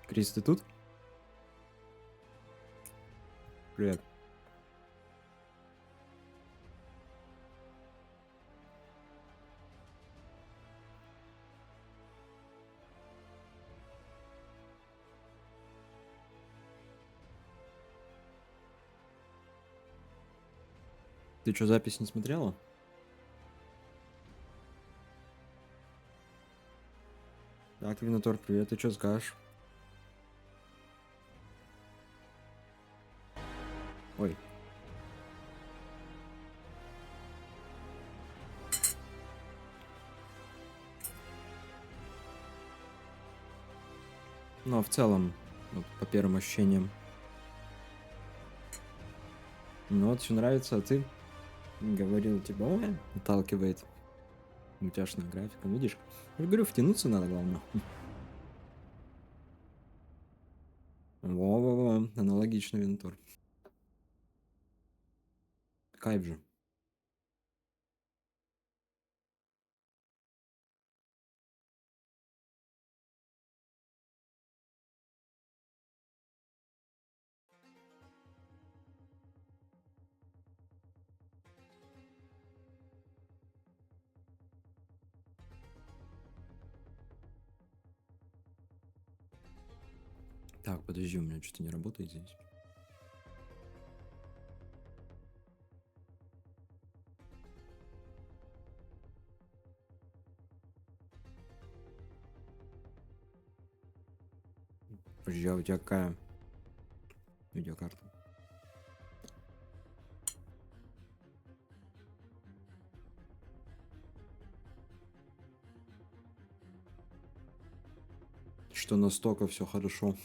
Крис, ты тут? Привет. Ты что, запись не смотрела? Так, Винотор, привет, ты что скажешь? Ой. Ну, а в целом, вот, по первым ощущениям. Ну вот, все нравится, а ты говорил, типа, ой, отталкивает мультяшная графика. Ну, видишь, я говорю, втянуться надо, главное. Во-во-во, аналогично, Винотор. Кайф же. Так, подожди, у меня что-то не работает здесь. Подожди, а у тебя какая видеокарта? Что настолько все хорошо.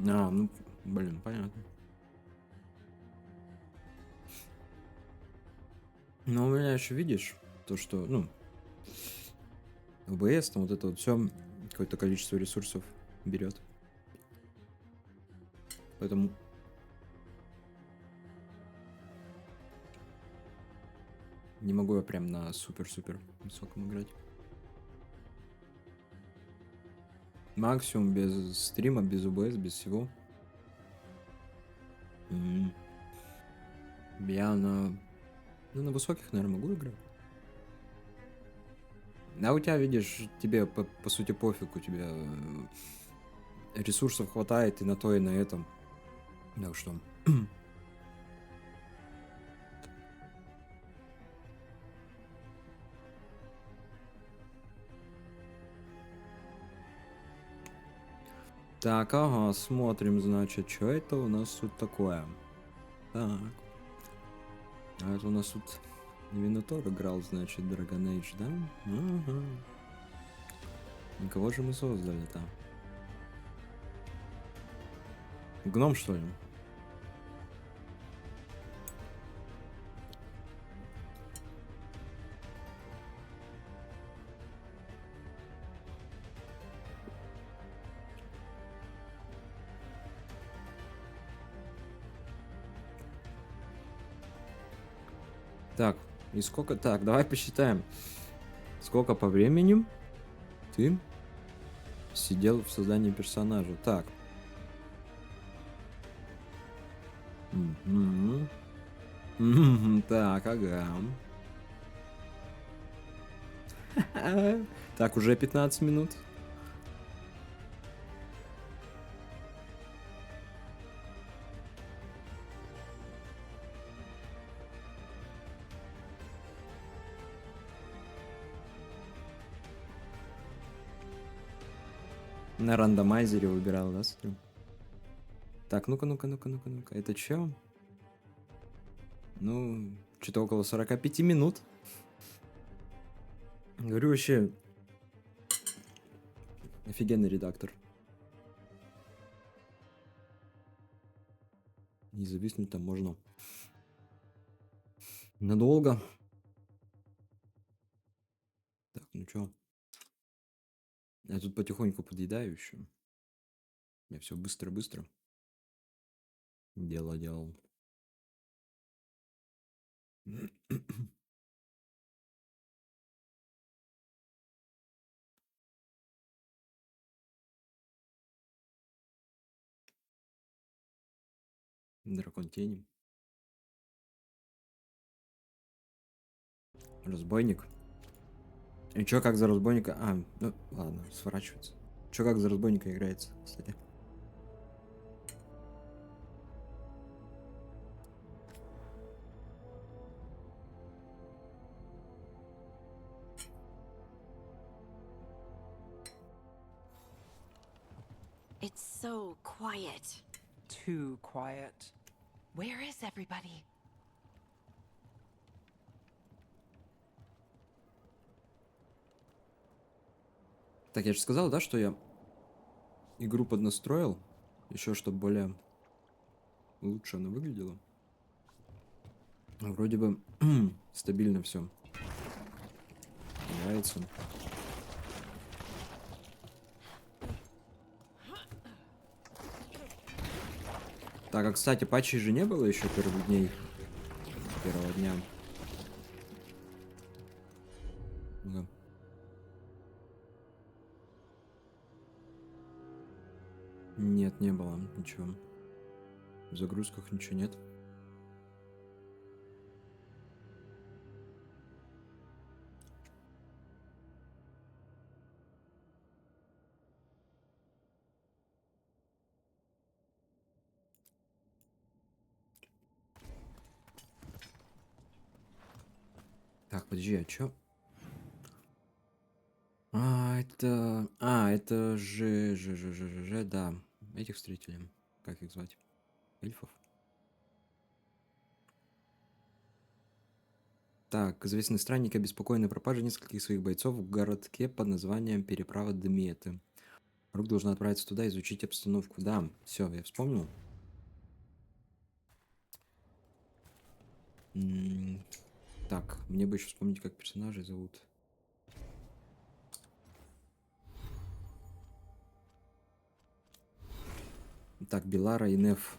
А, ну, блин, понятно. Но у меня еще видишь, то, что, ну, ОБС, там вот это вот все какое-то количество ресурсов берет. Поэтому не могу я прям на супер-супер высоком играть. Максимум без стрима, без ОБС, без всего. Я ну, на высоких, наверное, могу играть. А у тебя, видишь, тебе по сути пофиг, у тебя ресурсов хватает и на то, и на этом. Так что... Так, ага, смотрим, значит, что это у нас тут такое. Так. А это у нас тут Винотор играл, значит, Dragon Age, да? Ага. И кого же мы создали там? Гном, что ли? Так, и сколько... Так, давай посчитаем. Сколько по времени ты сидел в создании персонажа? Так. Так, ага. Так, уже 15 минут. На рандомайзере выбирал, да, стрим? Так, ну-ка, ну-ка, ну-ка, ну-ка, ну-ка. Это чё? Ну, что-то около 45 минут. Говорю, вообще офигенный редактор. Не зависнуть там можно надолго. Так, ну чё? Я тут потихоньку подъедаю еще. Я все быстро-быстро дело делал. Дракон тени. Разбойник. И чё, как за разбойника? А, ну ладно, сворачивается. Чё, как за разбойника играется, кстати? It's so quiet. Too quiet. Where is everybody? Так, я же сказал, да, что я игру поднастроил, еще чтобы более лучше она выглядела. Вроде бы стабильно все. Нравится. Так, а кстати, патчей же не было еще первых дней. Первого дня. Да. Нет, не было ничего. В загрузках ничего нет. Так, подожди, а чё? Это же, да. Этих встретили. Как их звать? Эльфов? Так, известный странник обеспокоен пропажей нескольких своих бойцов в городке под названием Переправа Дметы. Рук должна отправиться туда и изучить обстановку. Да, все, я вспомнил. Так, мне бы еще вспомнить, как персонажей зовут. Так, Белара и Неф.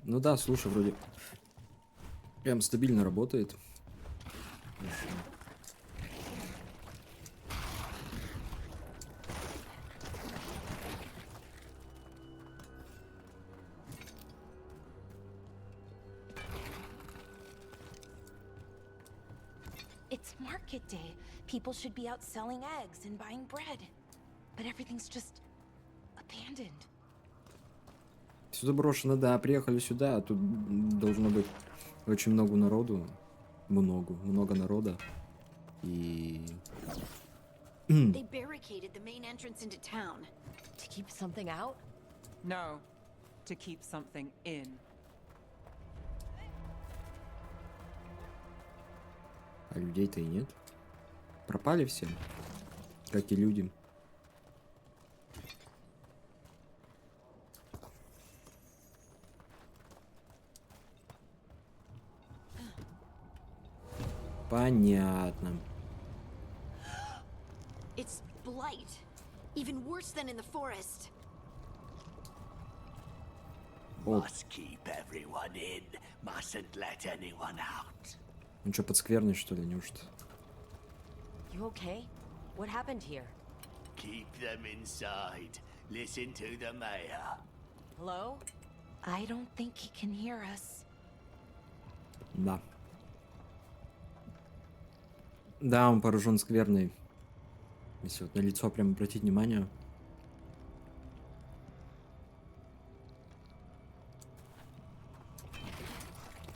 Ну да, слушай, вроде прям стабильно работает. It's market day. People should be out selling eggs and buying bread. But everything's just abandoned. Все заброшено, да, приехали сюда, а тут должно быть очень много народу. Много народа. И... They barricaded the main entrance into town. To keep something out? No, to keep something in. А людей-то и нет. Пропали все. Как и люди. Понятно. It's blight. Even worse than in the forest. Must keep everyone in. Mustn't let anyone out. Он что, подскверный, что ли, неужто? You okay? What happened here? Keep them inside. Listen to the mayor. Hello? I don't think he can hear us. Да. Да, он поражен скверной. Если вот на лицо прям обратить внимание.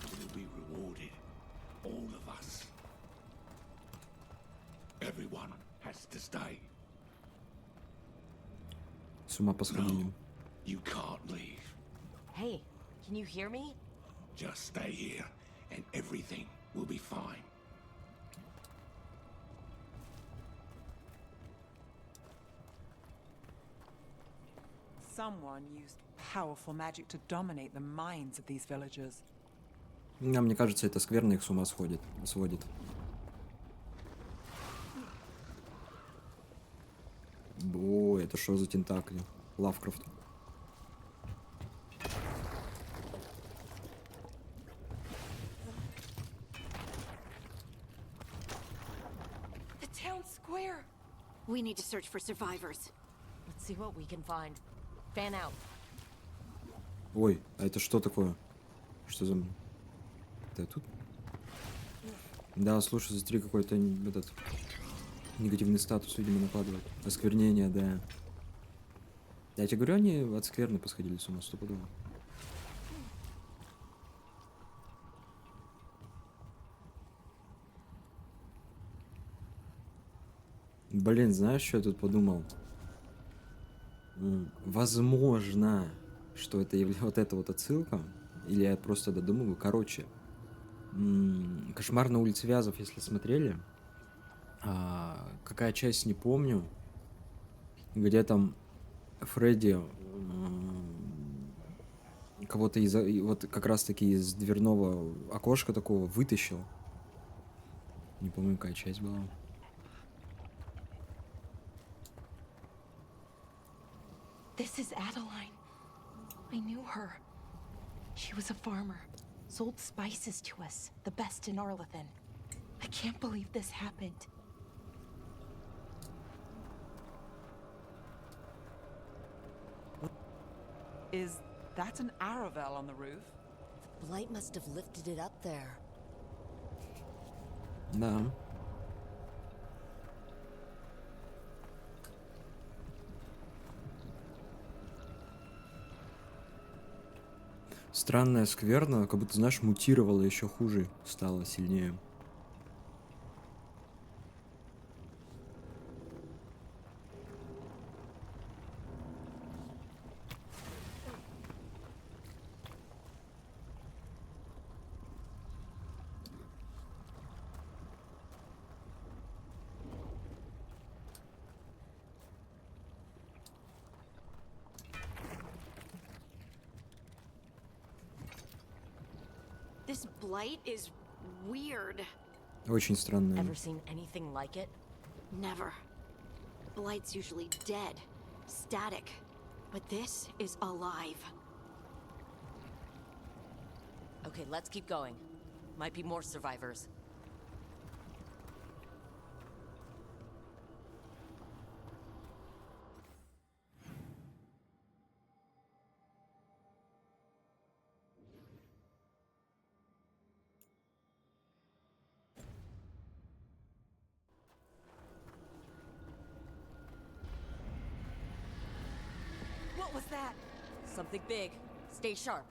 Will be rewarded. All of us. Everyone has to stay. С ума посходили. You can't leave. Hey, can you hear me? Just stay here and everything will be fine. Someone used powerful magic to dominate the minds of these villagers. Да, мне кажется, это скверно их с ума сводит. О, это что за тентакли? Лавкрафт. The town town square. We need to search for survivors. Let's see what we can find. Fan out. Ой, а это что такое? Что за... Это тут? Да, слушай, смотри, какой-то этот... негативный статус, видимо, накладывает. Осквернение, да. Я тебе говорю, они от скверны посходили с ума, стопудово. Блин, знаешь, что я тут подумал? Возможно, что это вот эта вот отсылка, или я просто додумываю. Короче, «Кошмар на улице Вязов», если смотрели, какая часть, не помню, где там Фредди кого-то вот как раз таки из дверного окошка такого вытащил. Не помню, какая часть была. This is Adeline. I knew her. She was a farmer. Sold spices to us, the best in Arlethan. I can't believe this happened. Is that an Aravel on the roof? Blight must have lifted it up there. Да. Странная скверна, как будто, знаешь, мутировала еще хуже, стала сильнее. This blight is weird. Очень странная. Ever seen anything like it? Never. Blight's usually dead, static. But this is alive. Okay, let's keep going. Might be more survivors. What was that? Something big. Stay sharp.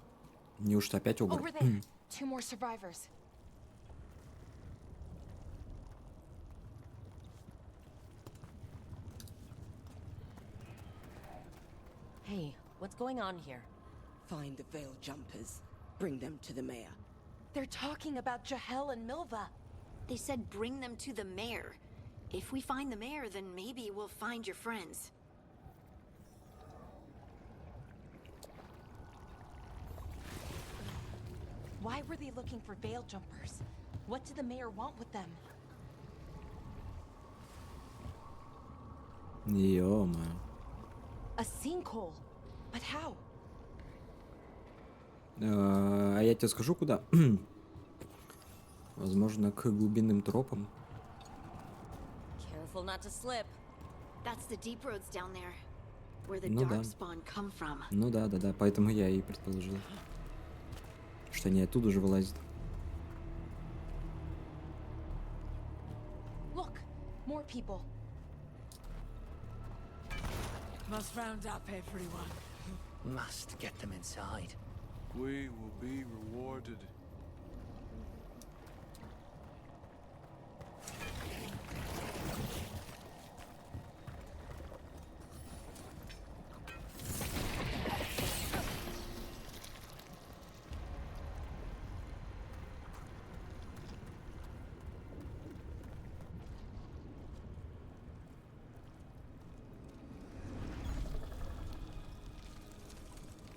Неужто опять огр? Over there. Two more survivors. Hey, what's going on here? Find the veil jumpers. Bring them to the mayor. They're talking about Jahel and Milva. They said bring them to the mayor. If we find the mayor, then maybe we'll find your friends. Why were they looking for veil jumpers? What did the mayor want with them? Ё-моё. A sinkhole. But how? А я тебе скажу, куда? Возможно, к глубинным тропам. Careful not to slip. That's the deep roads down there, where the Ну да. darkspawn come from. Ну да, поэтому я и предположил, что они оттуда же вылазят. Look, more people. Must round up everyone. Must get them inside. We will be rewarded.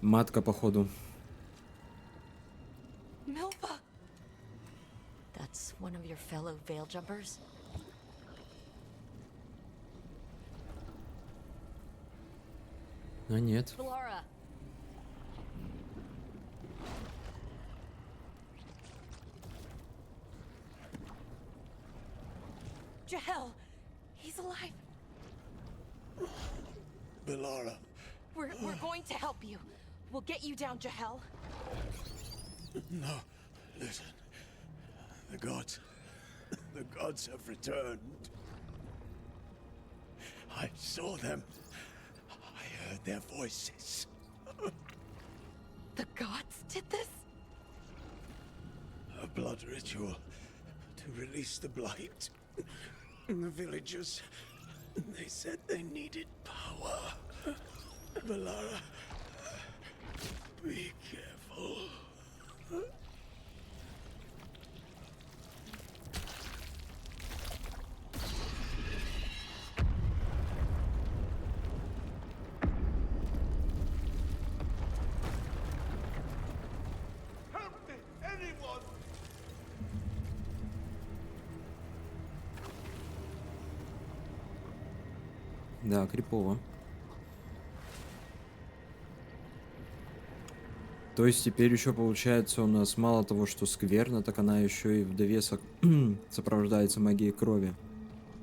Матка, походу. Milva! That's one of your fellow veil jumpers? А нет. Flora! Jahel! alive? Bellara. We're going to help you. We'll get you down, Jahel. No, listen. The gods have returned. I saw them. I heard their voices. The gods did this? A blood ritual to release the blight. The villagers, they said they needed power. Bellara, be careful. Help me, anyone! Да, крипово. То есть теперь еще получается у нас мало того, что скверно, так она еще и в довесок сопровождается магией крови.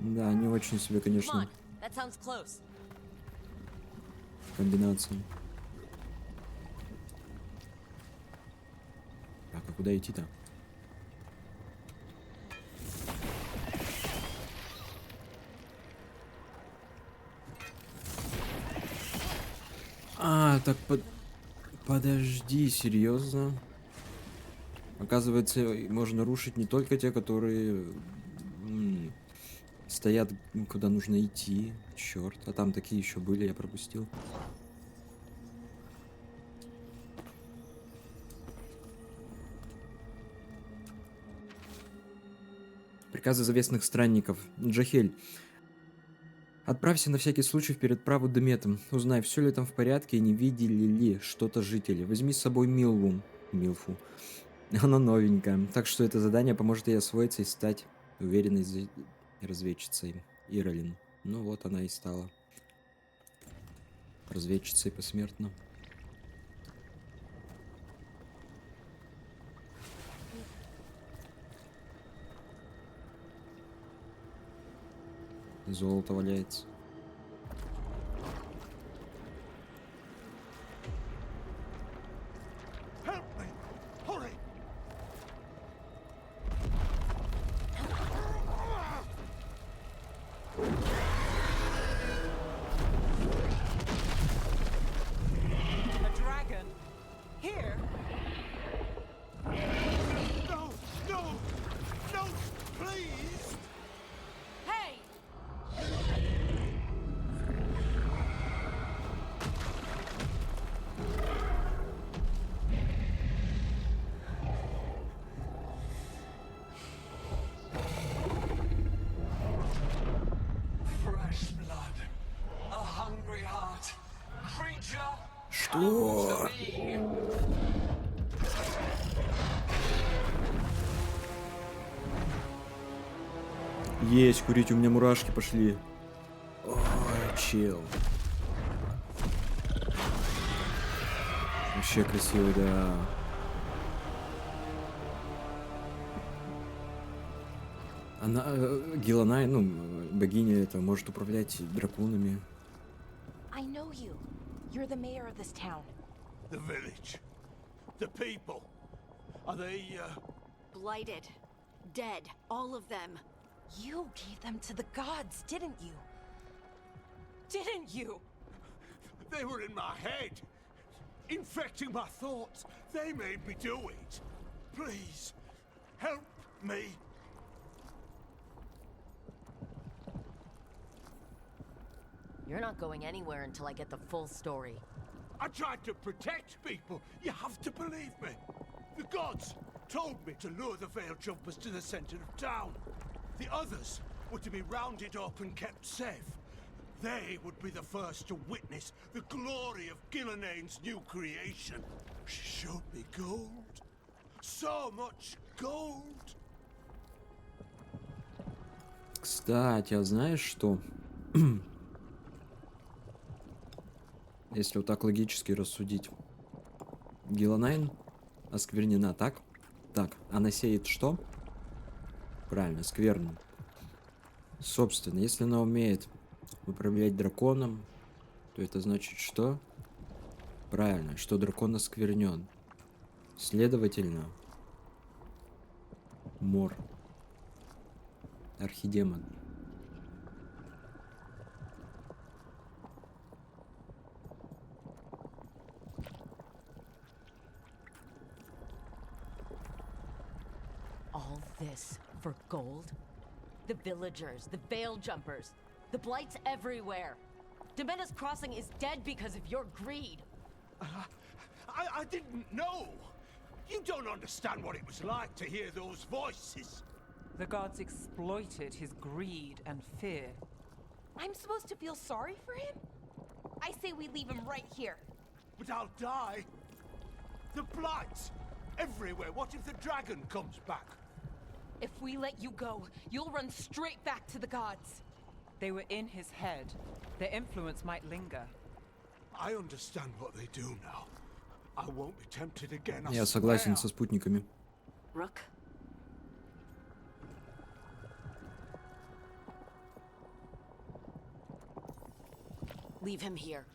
Да, не очень себе, Come on, конечно, that sounds close. комбинация. Так, а куда идти-то? А, так подожди, серьезно? Оказывается, можно рушить не только те, которые стоят, куда нужно идти. Черт, а там такие еще были, я пропустил. Приказы завесных странников. Джахель. Отправься на всякий случай в передправу Деметом. Узнай, все ли там в порядке и не видели ли что-то жители. Возьми с собой Милфу. Она новенькая. Так что это задание поможет ей освоиться и стать уверенной разведчицей. Иролин. Ну вот она и стала разведчицей посмертно. Золото валяется. Help me! Hurry! A dragon? Here? No! No! No! Please! Hey! Fresh blood. A hungry heart. Creature. Что? Есть, курить, у меня мурашки пошли. Ой, чел. Вообще красивый, да. Она, Гиланай, ну, богиня это, может управлять драконами. I know you. You're the mayor of this town. The village. The people. Are they, Blighted. Dead. All of them. You gave them to the gods, didn't you? Didn't you? They were in my head. Infecting my thoughts. They made me do it. Please, help me. You're not going anywhere until I get the full story. I tried to protect people. You have to believe me. The gods told me to lure the Veil Jumpers to the center of town. The others were to be rounded up and kept safe. They would be the first to witness the glory of Gilanane's new creation. She showed me gold. So much gold. Кстати, а знаешь что? Если вот так логически рассудить. Гиланайн осквернена, так? Так, она сеет что? Правильно, скверну. Собственно, если она умеет управлять драконом, то это значит что? Правильно, что дракон осквернен. Следовательно, Мор. Архидемон. All this for gold? The villagers, the veil jumpers, the blights everywhere. Demena's Crossing is dead because of your greed. I didn't know. You don't understand what it was like to hear those voices. The gods exploited his greed and fear. I'm supposed to feel sorry for him? I say we leave him right here. But I'll die. The blights everywhere. What if the dragon comes back? If we let you go, you'll run straight back to the gods. They were in his head. Their influence might linger. I understand what they do now. I won't be tempted again. I Я согласен swear. со спутниками. Rook? Leave him here.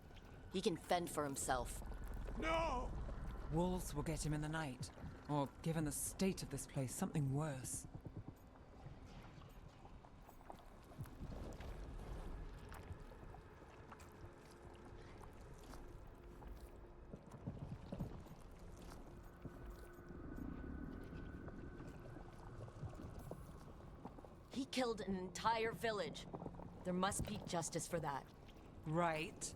He can fend for himself. No! Wolves will get him in the night. Or, given the state of this place, something worse. He killed an entire village. There must be justice for that. Right.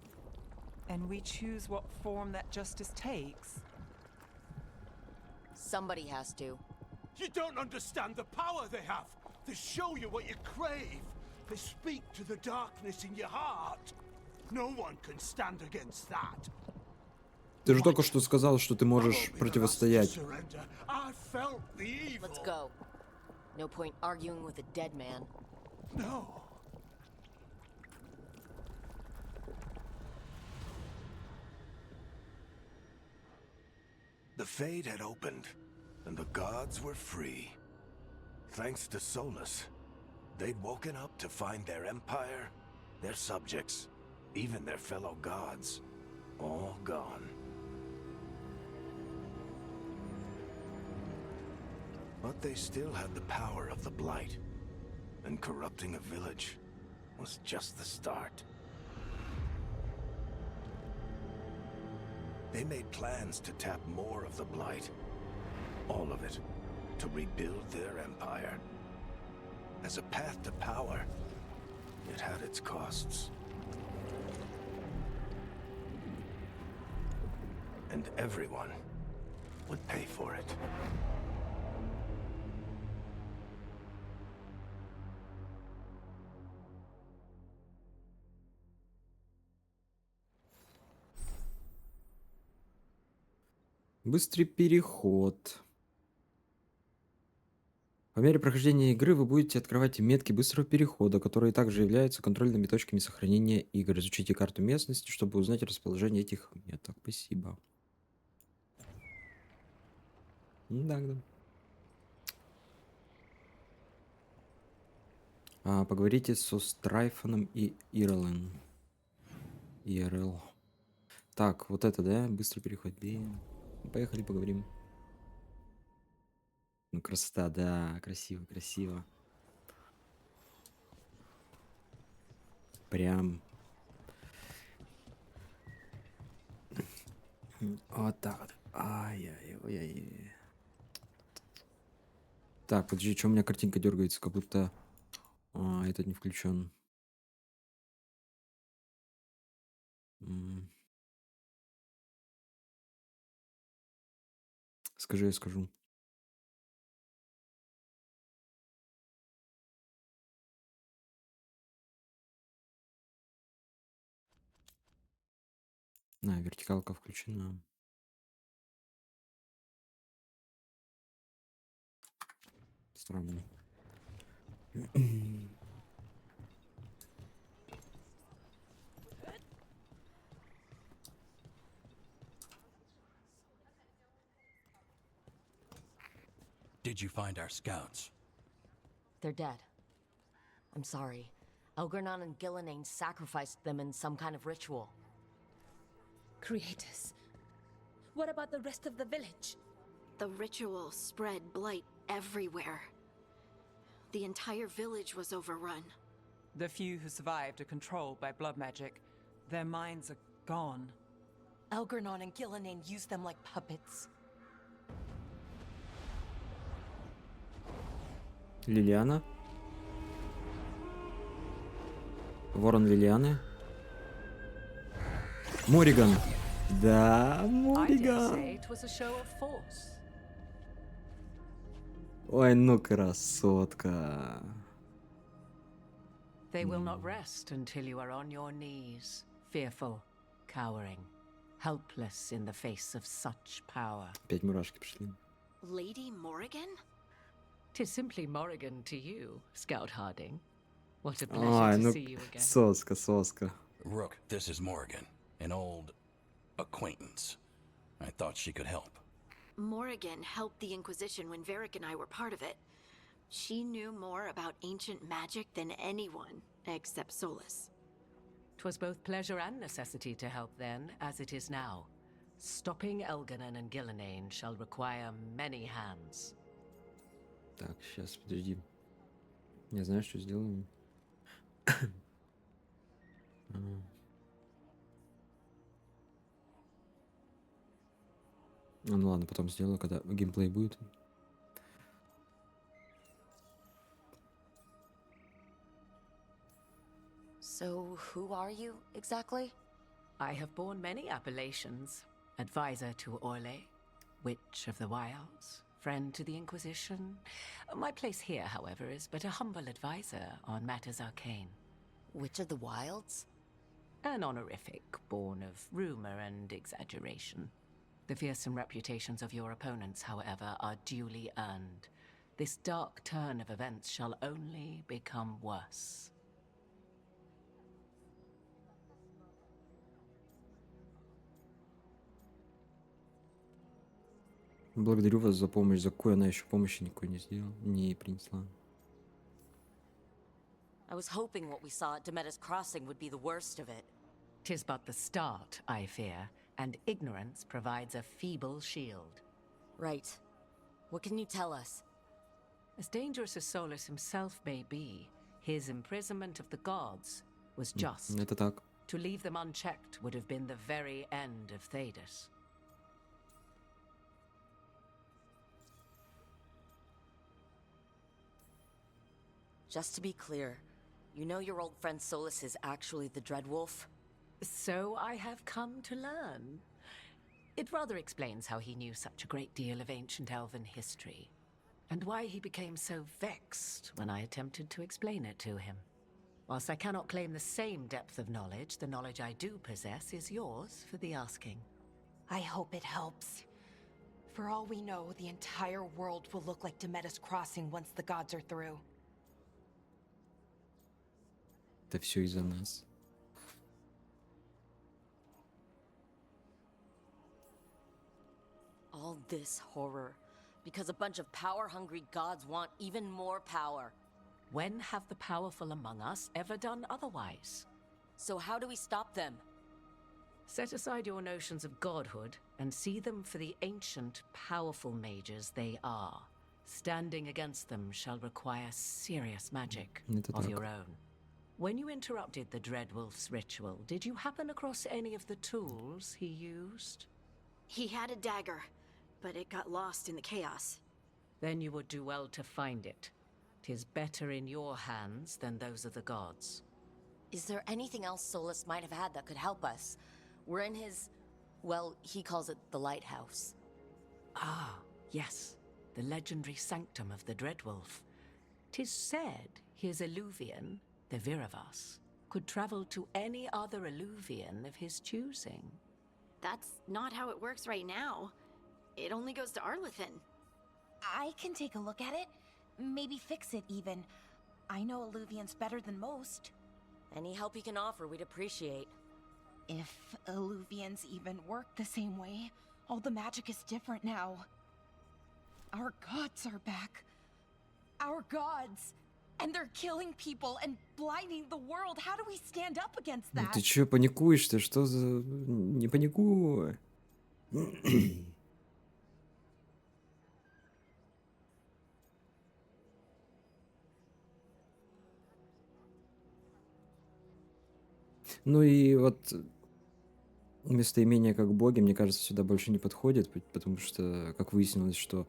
And we choose what form that justice takes. Somebody has to. You don't understand the power they have. They show you what you crave. They speak to the darkness in your heart. No one can stand against that. Ты же только что сказал, что ты можешь противостоять. Surrender. I felt the evil. Let's go. No point arguing with a dead man. No. The Fade had opened, and the gods were free. Thanks to Solus, they'd woken up to find their empire, their subjects, even their fellow gods, all gone. But they still had the power of the Blight, and corrupting a village was just the start. They made plans to tap more of the Blight. All of it. To rebuild their empire. As a path to power, it had its costs. And everyone would pay for it. Быстрый переход. По мере прохождения игры вы будете открывать метки быстрого перехода, которые также являются контрольными точками сохранения игр. Изучите карту местности, чтобы узнать расположение этих меток. Спасибо. Да. Поговорите со Страйфаном и Ирлен. ИРЛ. Так, вот это, да? Быстрый переход. Поехали, поговорим. Ну, красота, да, красиво, красиво. Прям. Вот так вот. Ай-яй-яй. Так, подожди, что у меня картинка дергается, как будто этот не включен. Скажи, я скажу. Вертикалка включена. Странно. Did you find our scouts? They're dead. I'm sorry. Elgernon and Gillenane sacrificed them in some kind of ritual. Creators. What about the rest of the village? The ritual spread blight everywhere. The entire village was overrun. The few who survived are controlled by blood magic. Their minds are gone. Elgernon and Gillenane used them like puppets. Лилиана. Ворон Лилианы. Мориган. Да, I dare Мориган. say it was a show of force. Ой, ну красотка. They will not rest until you are on your knees, fearful, cowering, helpless in the face of such power. Опять мурашки пришли. Lady Morrigan? 'Tis simply Morrigan to you, Scout Harding. What a pleasure Ой, to ну see you again. соска, соска. Rook, this is Morrigan, an old acquaintance. I thought she could help. Morrigan helped the Inquisition when Varric and I were part of it. She knew more about ancient magic than anyone, except Solus. 'Twas both pleasure and necessity to help then, as it is now. Stopping Elgernon and Gillenane shall require many hands. Так, сейчас, подожди. Я знаю, что сделаем. Ну ладно, потом сделаю, когда геймплей будет. So, who are you, exactly? I have borne many appellations. Advisor to Orlais, Witch of the Wilds, friend to the Inquisition. My place here, however, is but a humble advisor on matters arcane. Witch of the Wilds? An honorific born of rumor and exaggeration. The fearsome reputations of your opponents, however, are duly earned. This dark turn of events shall only become worse. Благодарю вас за помощь. За какую она еще помощи никакой не сделала, не принесла. I was hoping what we saw at Demeter's Crossing would be the worst of it. 'Tis but the start, I fear, and ignorance provides a feeble shield. Right. What can you tell us? As dangerous as Solus himself may be, his imprisonment of the gods was just. Это так. To leave them unchecked would have been the very end of Thedas. Just to be clear, you know your old friend Solus is actually the Dreadwolf? So I have come to learn. It rather explains how he knew such a great deal of ancient elven history, and why he became so vexed when I attempted to explain it to him. Whilst I cannot claim the same depth of knowledge, the knowledge I do possess is yours for the asking. I hope it helps. For all we know, the entire world will look like Demeter's Crossing once the gods are through. Это все из-за нас. All this horror, because a bunch of power-hungry gods want even more power. When have the powerful among us ever done otherwise? So how do we stop them? Set aside your notions of godhood and see them for the ancient, powerful mages they are. Standing against them shall require serious magic of your own. When you interrupted the Dreadwolf's ritual, did you happen across any of the tools he used? He had a dagger, but it got lost in the chaos. Then you would do well to find it. 'Tis better in your hands than those of the gods. Is there anything else Solus might have had that could help us? We're in his... well, he calls it the lighthouse. Ah, yes. The legendary sanctum of the Dreadwolf. 'Tis said his Illuvian, the Viravas, could travel to any other Illuvian of his choosing. That's not how it works right now. It only goes to Arlethan. I can take a look at it. Maybe fix it, even. I know Illuvians better than most. Any help you can offer, we'd appreciate. If Illuvians even work the same way, all the magic is different now. Our gods are back. Our gods! And they're killing people and blinding the world. How do we stand up against Ну that? ты чё паникуешь-то? Что за... Не паникуй. Ну и вот местоимение как боги, мне кажется, сюда больше не подходит, потому что, как выяснилось, что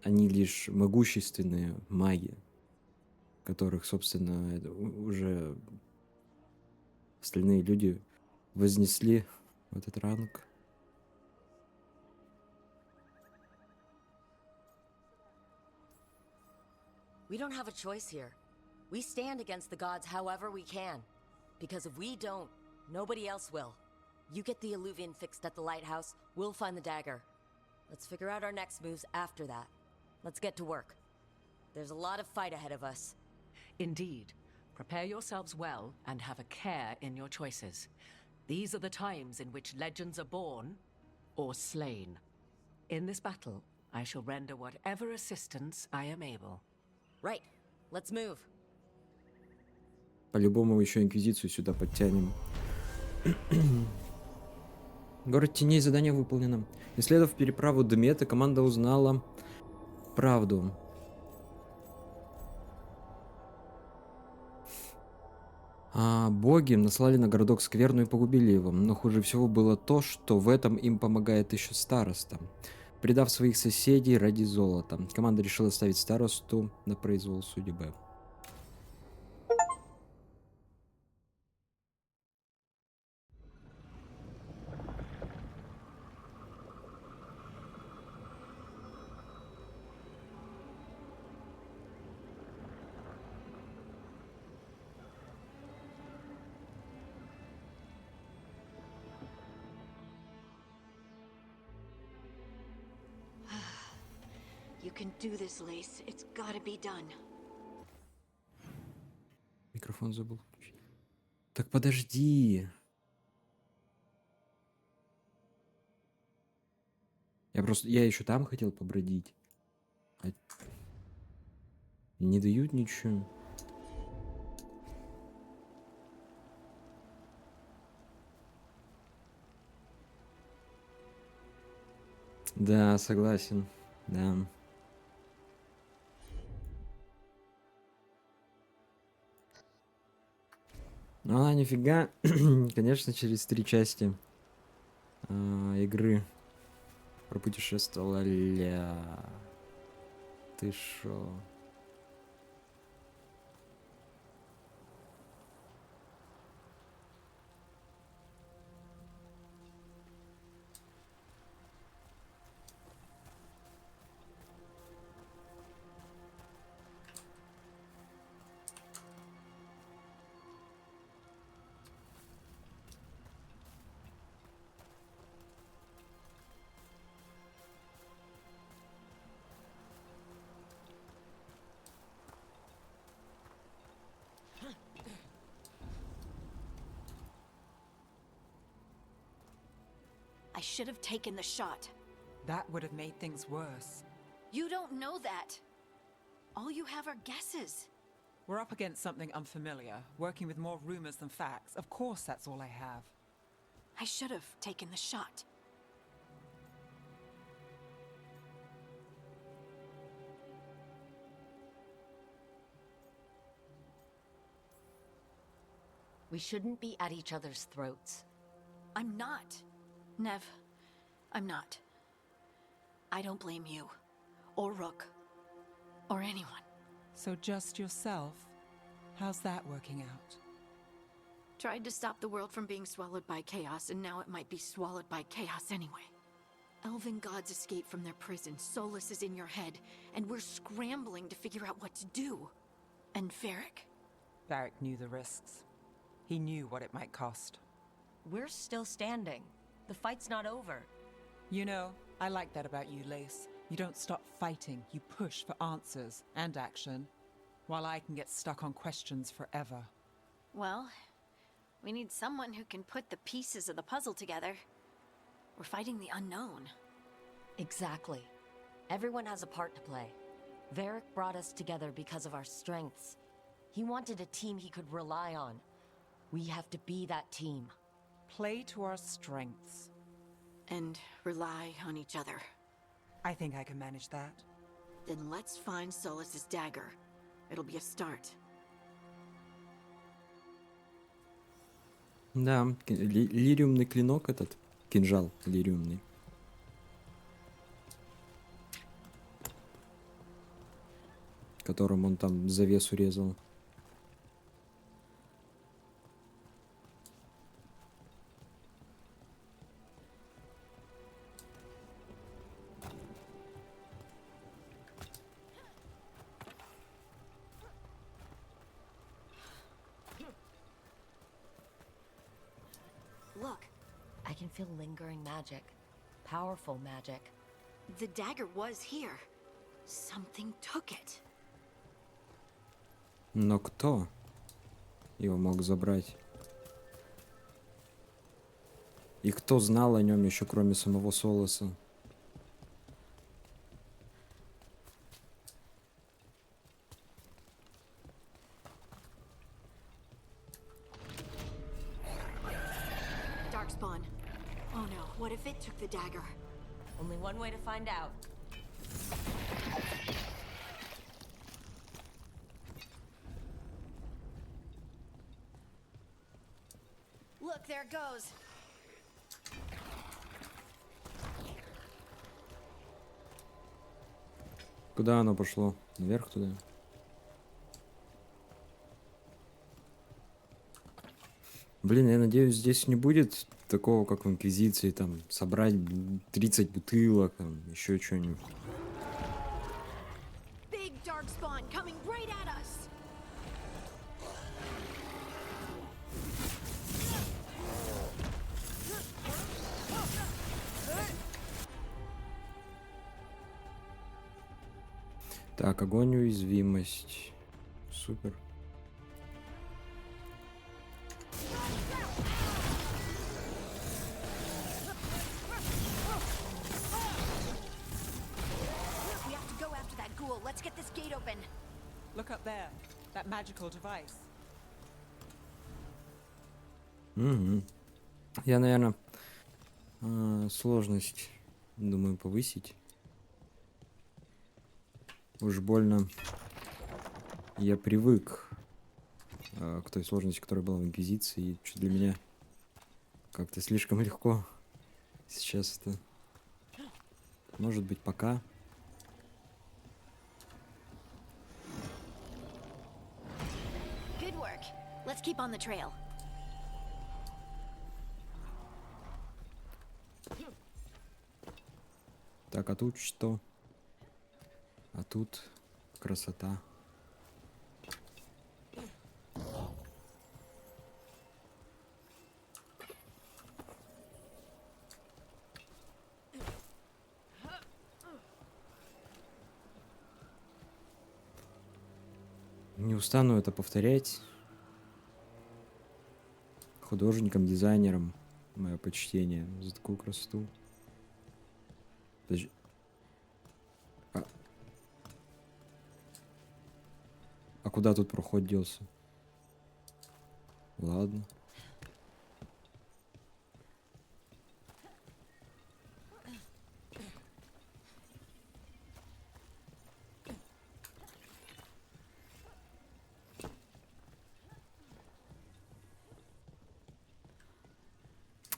они лишь могущественные маги, которых, собственно, уже остальные люди вознесли в этот ранг. We don't have a choice here. We stand against the gods however we can. Because if we don't, nobody else will. You get the Illuvian fixed at the lighthouse, we'll find the dagger. Let's figure out our next moves after that. Let's get to work. There's a lot of fight ahead of us. Indeed. Prepare yourselves well and have a care in your choices. These are the times in which legends are born or slain. In this battle, I shall render whatever assistance I am able. Right. Let's move. По-любому еще Инквизицию сюда подтянем. Город теней, задание выполнено. Исследовав переправу Дмета, команда узнала правду. Боги наслали на городок скверну и погубили его. Но хуже всего было то, что в этом им помогает еще староста. Предав своих соседей ради золота, команда решила ставить старосту на произвол судьбы. You can do this, Lace. It's gotta be done. Микрофон забыл включить. Так подожди. Я еще там хотел побродить. Не дают ничего. Да, согласен. Да. Ну она нифига, конечно, через 3 части игры пропутешествовала. Ты шо? I should have taken the shot. That would have made things worse. You don't know that. All you have are guesses. We're up against something unfamiliar, working with more rumors than facts. Of course that's all I have. I should have taken the shot. We shouldn't be at each other's throats. I'm not. Nev, I'm not. I don't blame you, or Rook, or anyone. So just yourself? How's that working out? Tried to stop the world from being swallowed by chaos, and now it might be swallowed by chaos anyway. Elven gods escaped from their prison, Solus is in your head, and we're scrambling to figure out what to do. And Varric? Varric knew the risks. He knew what it might cost. We're still standing. The fight's not over. You know, I like that about you, Lace. You don't stop fighting, you push for answers and action, while I can get stuck on questions forever. Well, we need someone who can put the pieces of the puzzle together. We're fighting the unknown. Exactly. Everyone has a part to play. Varric brought us together because of our strengths. He wanted a team he could rely on. We have to be that team. Play to our strengths. And rely on each other. I think I can manage that. Then let's find Solus's dagger. It'll be a start. Да, лириумный клинок этот. Кинжал лириумный. Которым он там завесу резал. Look, I can feel lingering magic. Powerful magic. The dagger was here. Something took it. Но кто его мог забрать? И кто знал о нем еще, кроме самого Солоса? Darkspawn. Oh no, what if it took the dagger? Only one way to find out. Look, there it goes. Куда оно пошло? Наверх туда? Блин, я надеюсь, здесь не будет такого, как в Инквизиции, там, собрать 30 бутылок, там, еще что-нибудь. Big Darkspawn coming right at us. Так, огонь, уязвимость. Супер. We have to go after that ghoul. Let's get this gate open. Look up there. That magical device. Угу. Я, наверное, сложность, думаю, повысить. Уж больно я привык к той сложности, которая была в Инквизиции, и что для меня как-то слишком легко сейчас это. Может быть, пока. Good work. Let's keep on the trail. Так, а тут что? А тут красота. Не устану это повторять. Художникам, дизайнерам мое почтение за такую красоту. Подожди. А куда тут проход делся? Ладно.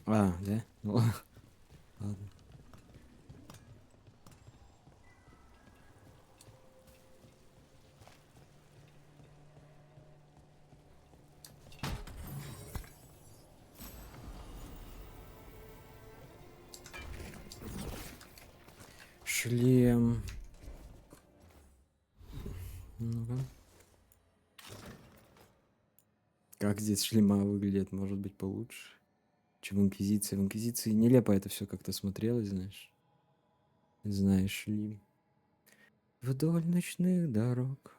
А, да? Ну, ладно. Шлем. Ну-ка. Как здесь шлема выглядят, может быть, получше, чем в Инквизиции. В Инквизиции нелепо это все как-то смотрелось, знаешь. Знаешь ли. Вдоль ночных дорог.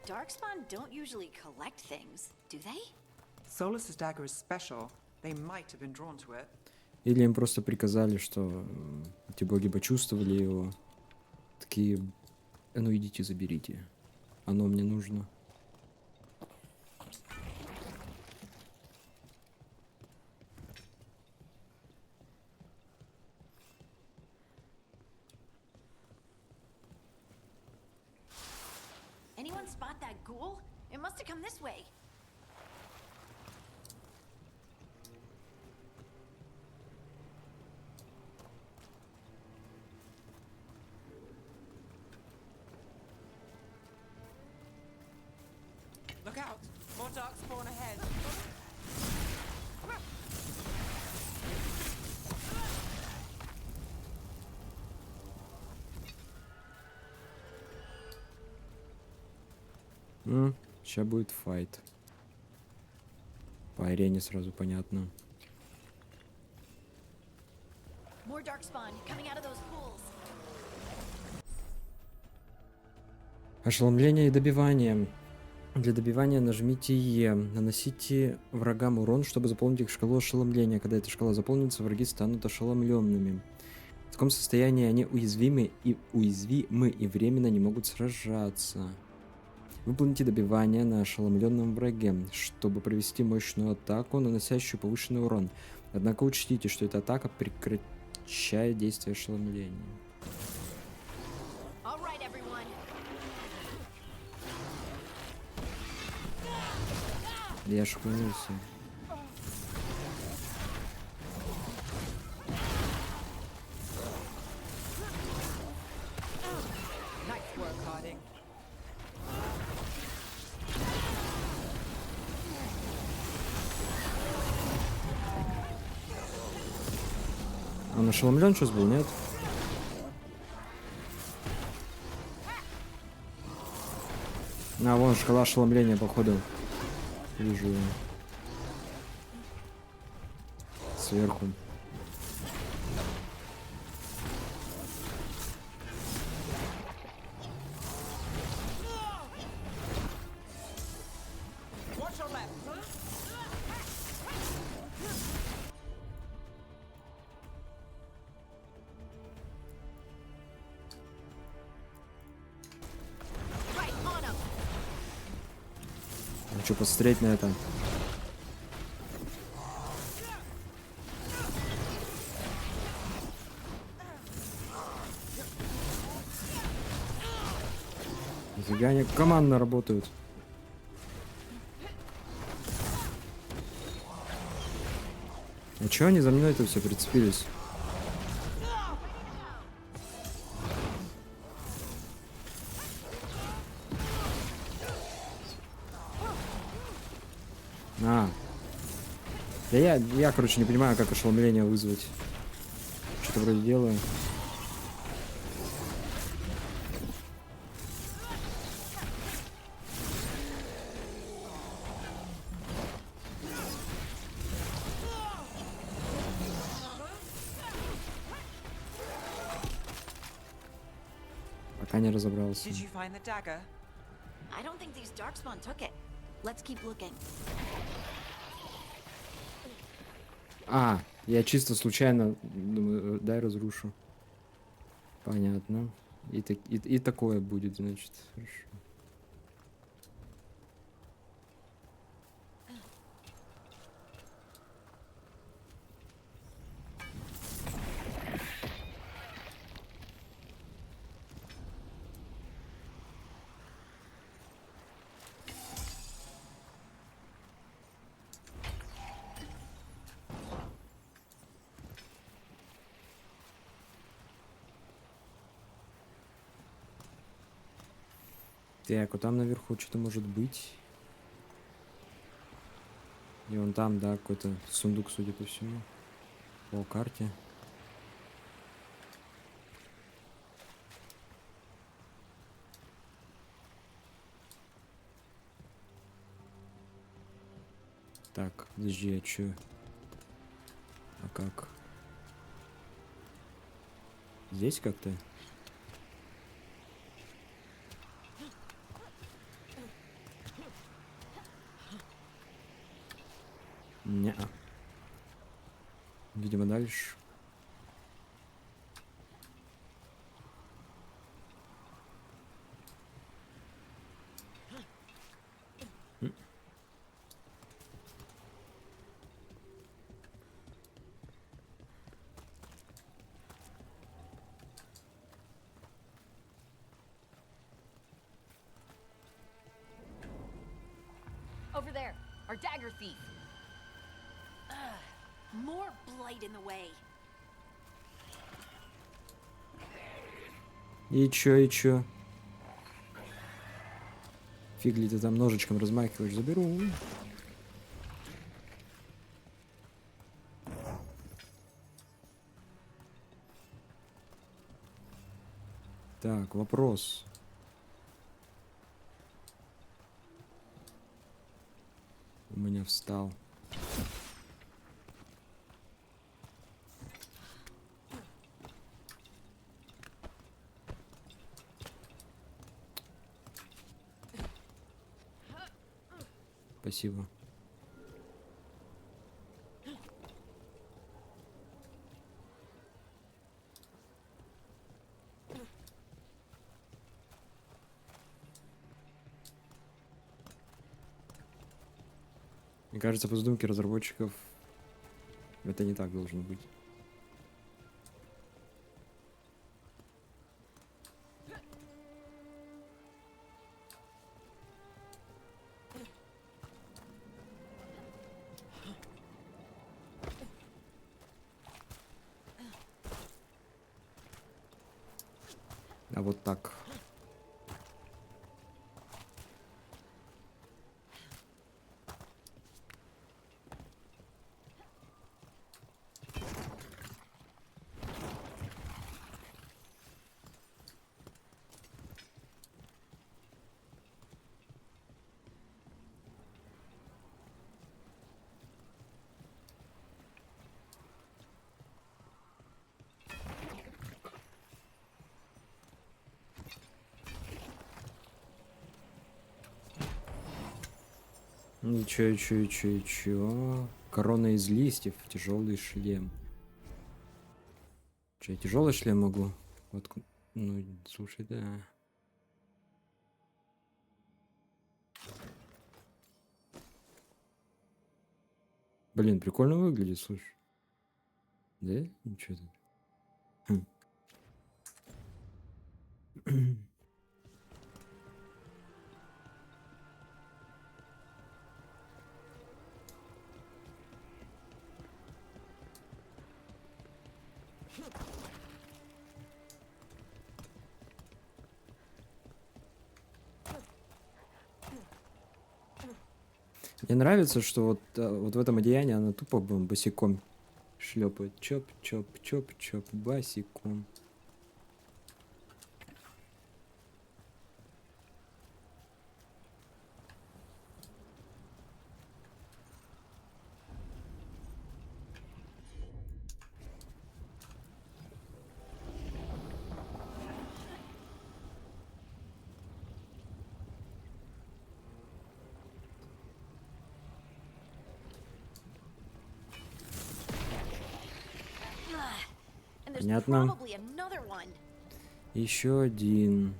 Darkspawn don't usually collect things, do they? Solus's dagger is special. They might have been drawn to it. Или им просто приказали, что эти боги почувствовали его. Такие, а ну идите заберите. Оно мне нужно. Anyone spot that ghoul? It must have come this way. Look out! More dark spawn ahead. Сейчас будет файт. По арене сразу понятно. More darkspawn coming out of those pools. Ошеломление и добивание. Для добивания нажмите Е. Наносите врагам урон, чтобы заполнить их шкалу ошеломления. Когда эта шкала заполнится, враги станут ошеломленными. В таком состоянии они уязвимы и временно не могут сражаться. Выполните добивание на ошеломленном враге, чтобы провести мощную атаку, наносящую повышенный урон. Однако учтите, что эта атака прекращает действие ошеломления. Я шкунулся. Он ошеломлен сейчас был, нет? А, вон шкала ошеломления, походу. Вижу ее. Сверху. Хочу посмотреть на это. Нифига они командно работают. А чё они за мной-то все прицепились? Да я, короче, не понимаю, как ошеломление вызвать. Что-то вроде делаю. Пока не разобрался. Did you find the dagger? I don't think these darkspawn took it. Let's keep looking. А, я чисто случайно думаю, дай разрушу. Понятно. И такое будет, значит. Хорошо. Так, вот там наверху что-то может быть. И вон там, да, какой-то сундук, судя по всему. По карте. Так, подожди, а чё? А как? Здесь как-то? Over there, our dagger thief. More blight in the way. И чё? Фиг ли ты там ножичком размахиваешь, заберу. Так, вопрос. У меня встал. Спасибо. Мне кажется, по задумке разработчиков это не так должно быть. А вот так. Ничего. Корона из листьев, тяжелый шлем. Че, я тяжелый шлем могу? Вот, ну, слушай, да. Блин, прикольно выглядит, слушай. Да? Ничего тут. Мне нравится, что вот в этом одеянии она тупо босиком шлепает. Чоп, босиком. Понятно. Еще один.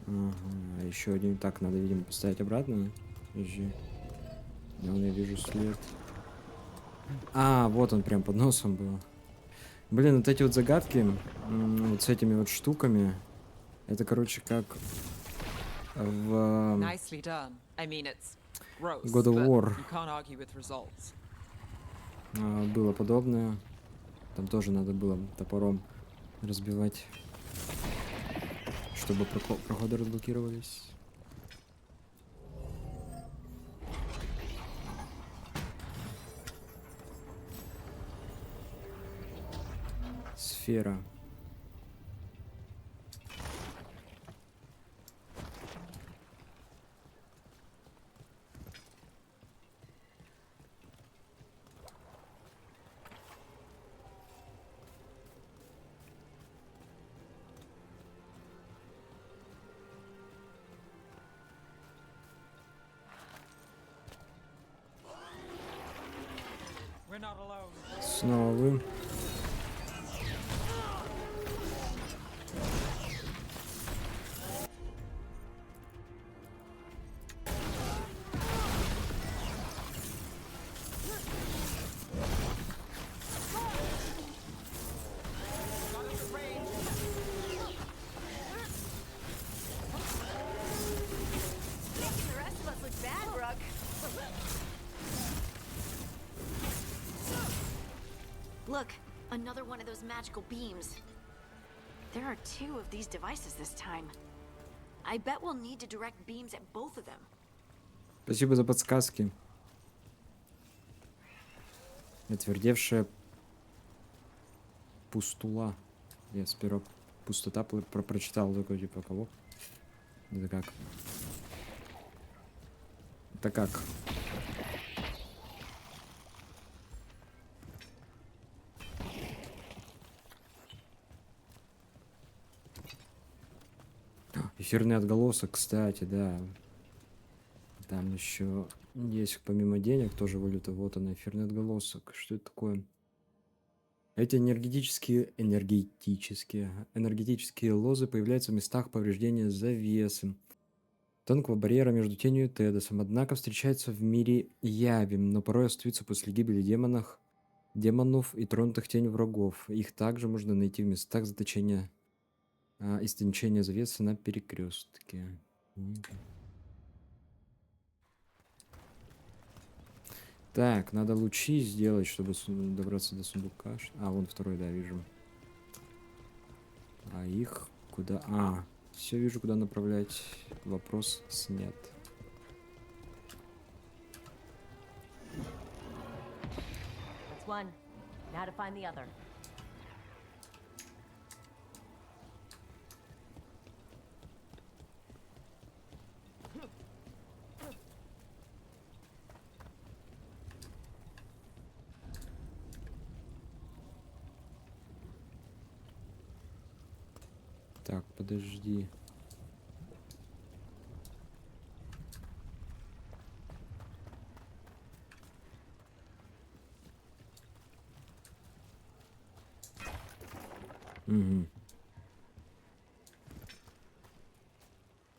Ага, еще один. Так, надо, видимо, поставить обратно. Подожди. Я вижу след. А, вот он прям под носом был. Блин, вот эти вот загадки, вот с этими вот штуками, это, короче, как в God of War было подобное. Там тоже надо было топором разбивать, чтобы проходы разблокировались. Сфера. Снова вы. Another one of those magical beams. There are 2 of these devices this time. I bet we'll need to direct beams at both of them. Спасибо за подсказки. Отвердевшая пустула. Я сперва пустота прочитал такой типа кого? Это как? Это как? Эфирный отголосок, кстати, да. Там еще есть помимо денег тоже валюта. Вот она, эфирный отголосок. Что это такое? Эти энергетические лозы появляются в местах повреждения завесы, тонкого барьера между тенью и Тедосом. Однако встречаются в мире яви, но порой остаются после гибели демонов и тронутых тенью врагов. Их также можно найти в местах заточения истончения завесы на перекрестке. Так, надо лучи сделать, чтобы добраться до сундука. А, вон второй, да, вижу. А их куда? А, все вижу, куда направлять. Вопрос снят. Так, подожди. Угу.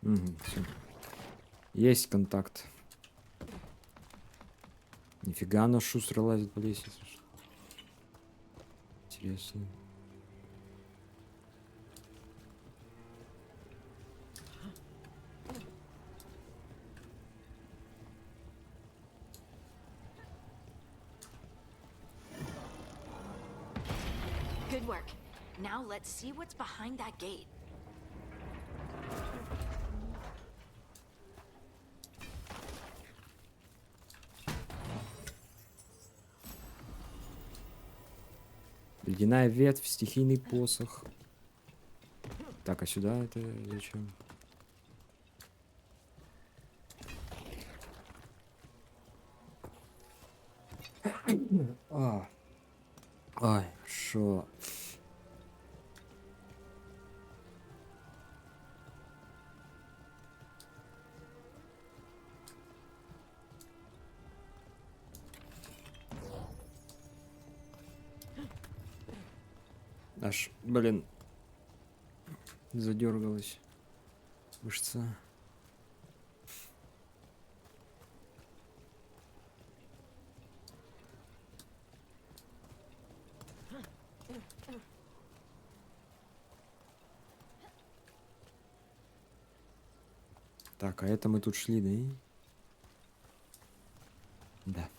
Угу, все. Есть контакт. Нифига она шустро лазит по лестнице. Интересно. Good work. Now let's see what's behind that gate. Ледяная ветвь, стихийный посох. Так, а сюда это зачем? Ай, шо? Аж, блин, задергалась мышца. Так, а это мы тут шли, да? Да.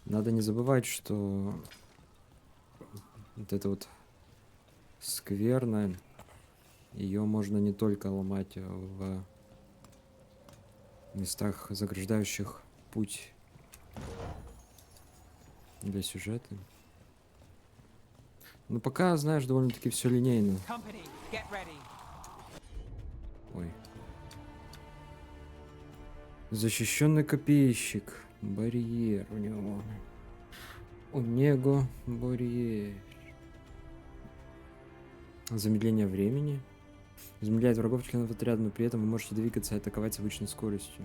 Надо не забывать, что вот это вот скверно, ее можно не только ломать в местах, заграждающих путь для сюжета. Но пока, знаешь, довольно-таки все линейно. Ой. Защищенный копейщик. Барьер у него. У него барьер. Замедление времени. Замедляет врагов членов отряда, но при этом вы можете двигаться и атаковать с обычной скоростью.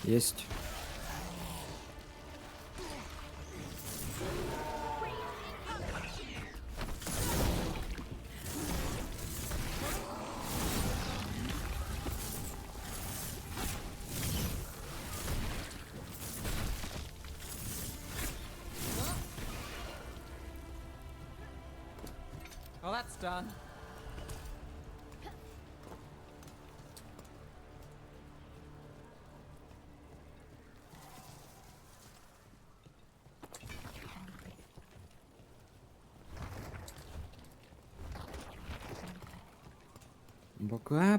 Есть. Well, that's done.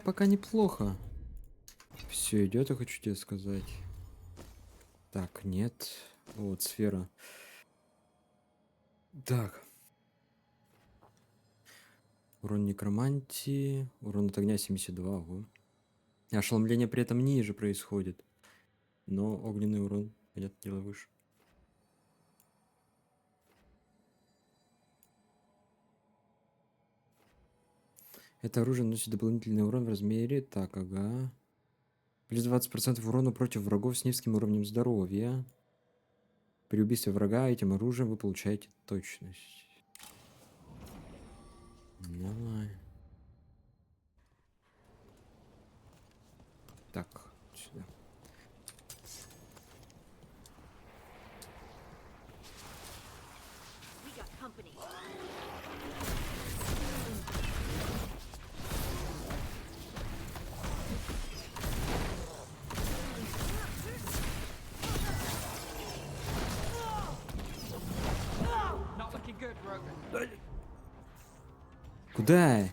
Пока неплохо. Все идет, я хочу тебе сказать. Так, нет. Вот, сфера. Так. Урон некромантии. Урон от огня 72. Ого. Ошеломление при этом ниже происходит. Но огненный урон, понятное дело, выше. Это оружие наносит дополнительный урон в размере. Так, ага. Плюс 20% урона против врагов с низким уровнем здоровья. При убийстве врага этим оружием вы получаете точность. Давай. Так, сюда. Куда?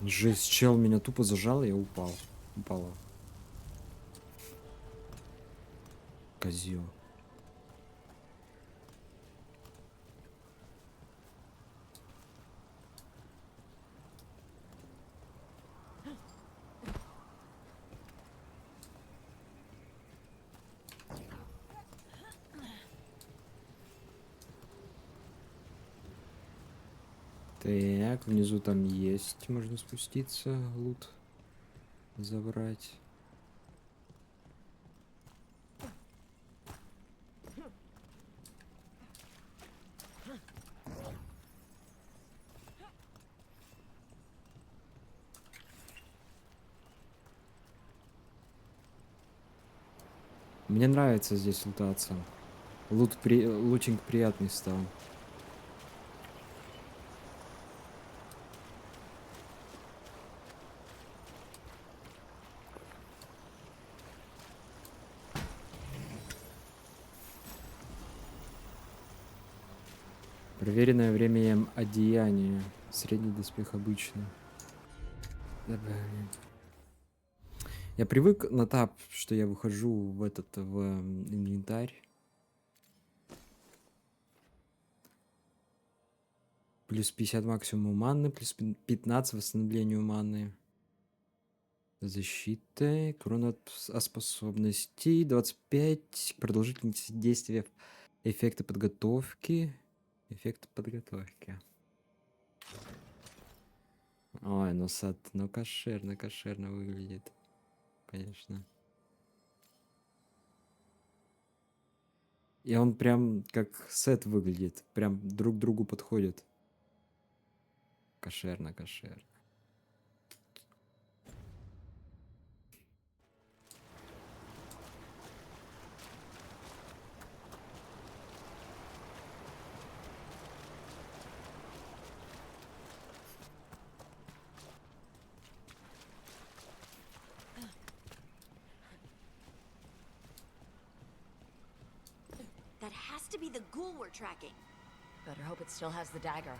Жесть, чел меня тупо зажал, и я упал. Упала. Козел. Так, внизу там есть, можно спуститься, лут забрать. Мне нравится здесь лутаться. Лутинг приятный стал. Проверенное временем одеяние. Средний доспех обычный. Добавим. Я привык на тап, что я выхожу в инвентарь. Плюс 50 максимум маны, плюс 15 восстановлению маны. Защита, крона от способностей, 25 продолжительность действия эффекта подготовки. Эффект подготовки. Ой, ну сад, ну кошерно выглядит. Конечно. И он прям как сет выглядит. Прям друг к другу подходит. Кошерно. That has to be the ghoul we're tracking. Better hope it still has the dagger.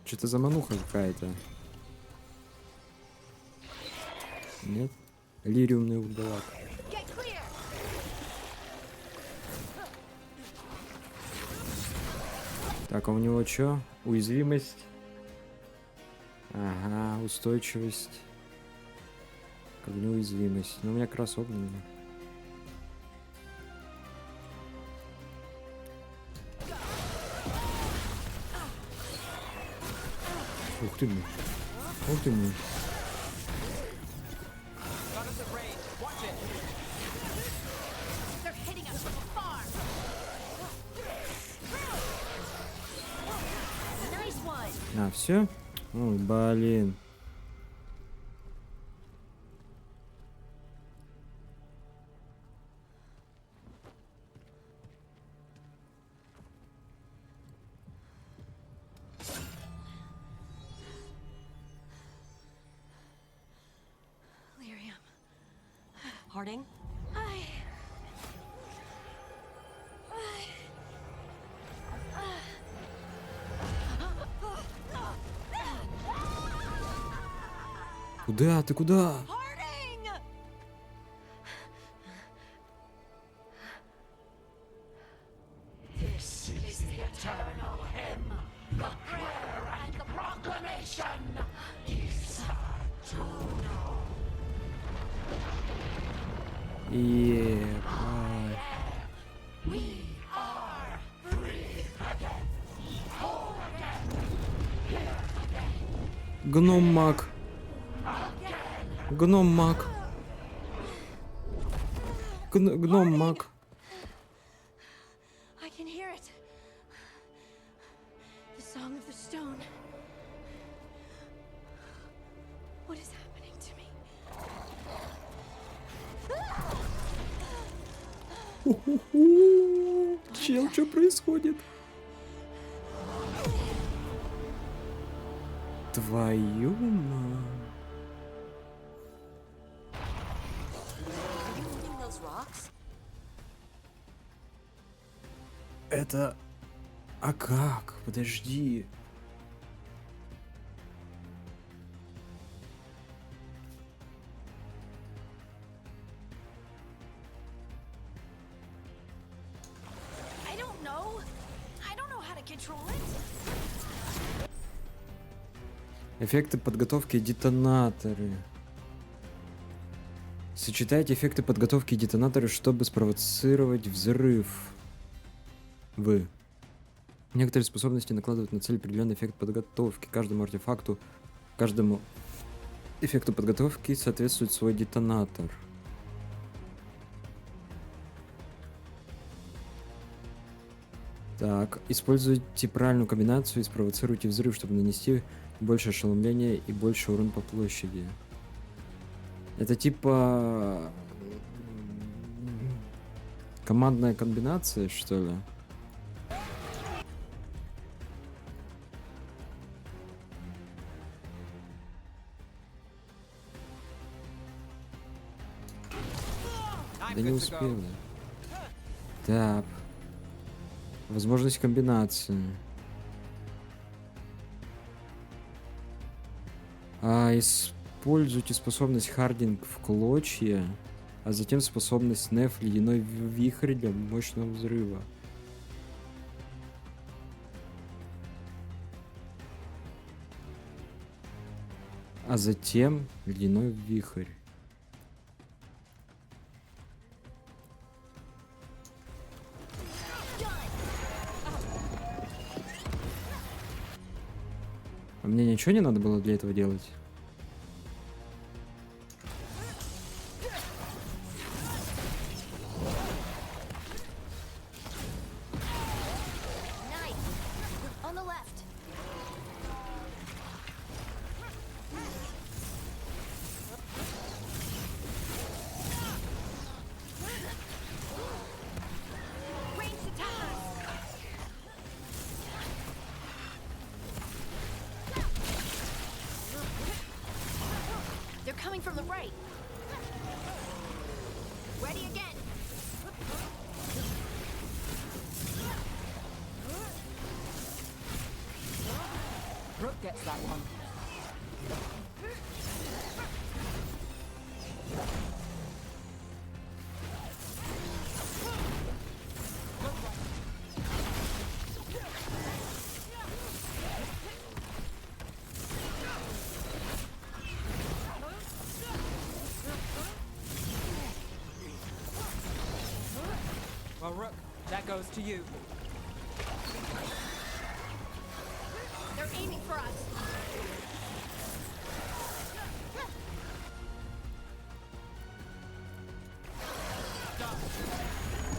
Что-то замануха какая-то. Нет? Лириумный уголок. Так, а у него что? Уязвимость. Ага, устойчивость. Как неуязвимость. Но у меня как раз огненная. Ух ты мне. Ух ты мне. А, все? О, блин. Harding? Куда? Ты куда? This is the eternal hymn, the prayer and the proclamation. Гном-маг. Гном-маг. Гном-маг. I can hear it. The song of the stone. What is happening to me? Чел, что происходит? Твою мать. Это... А как? Подожди. I don't know. I don't know how to control it. Эффекты подготовки и детонаторы. Сочетайте эффекты подготовки и детонаторы, чтобы спровоцировать взрыв. Некоторые способности накладывают на цель определенный эффект подготовки. Каждому артефакту, каждому эффекту подготовки соответствует свой детонатор. Так, используйте правильную комбинацию и спровоцируйте взрыв, чтобы нанести больше ошеломления и больше урон по площади. Это типа командная комбинация, что ли? Да не успел. Так. Возможность комбинации. Используйте способность Хардинг в клочья, а затем способность Неф ледяной вихрь для мощного взрыва. А затем ледяной вихрь. А мне ничего не надо было для этого делать? Ready again. Brooke gets that one. Well, Rook, that goes to you. They're aiming for us.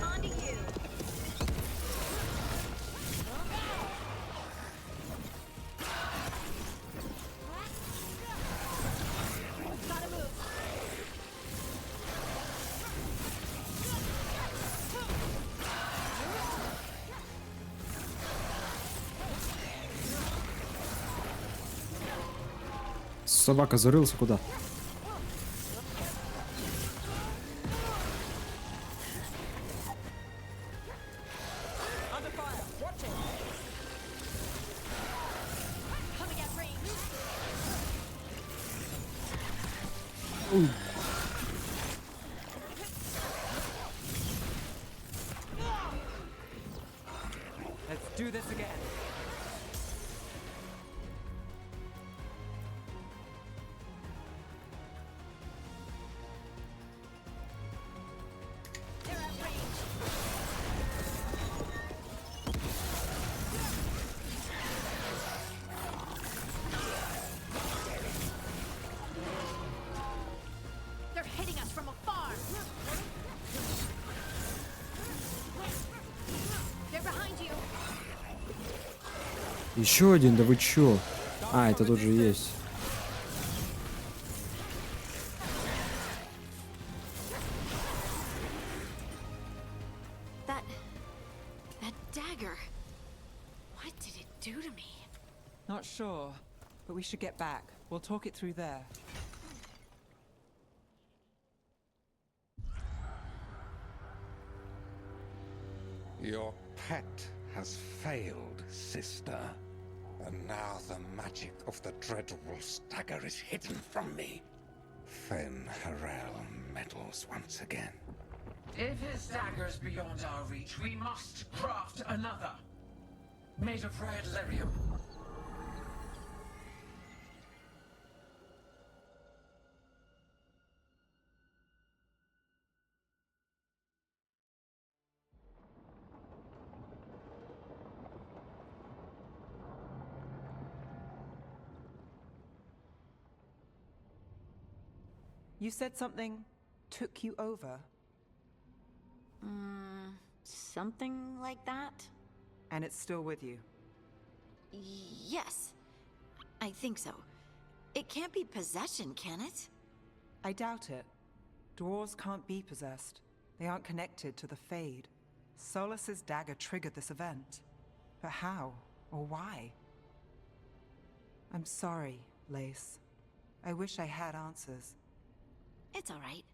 On to you. Gotta move. Собака зарылся куда? Under fire. Watch it. Coming at range. Let's do this again. They're at range. They're hitting us from afar. They're behind you. Еще один, да вы чё? А, это тут же есть. That dagger. What did it do to me? Not sure, but we should get back. We'll talk it through there. Your pet has failed, sister. And now the magic of the Dreadwolf's dagger is hidden from me. Fen Harel meddles once again. If his dagger's beyond our reach, we must craft another. Made of red lyrium. You said something took you over, Something like that? and it's still with you. Yes. I think so. It can't be possession, can it? I doubt it. Dwarves can't be possessed. They aren't connected to the Fade. Solus's dagger triggered this event. But how? Or why? I'm sorry, Lace. I wish I had answers. It's all right.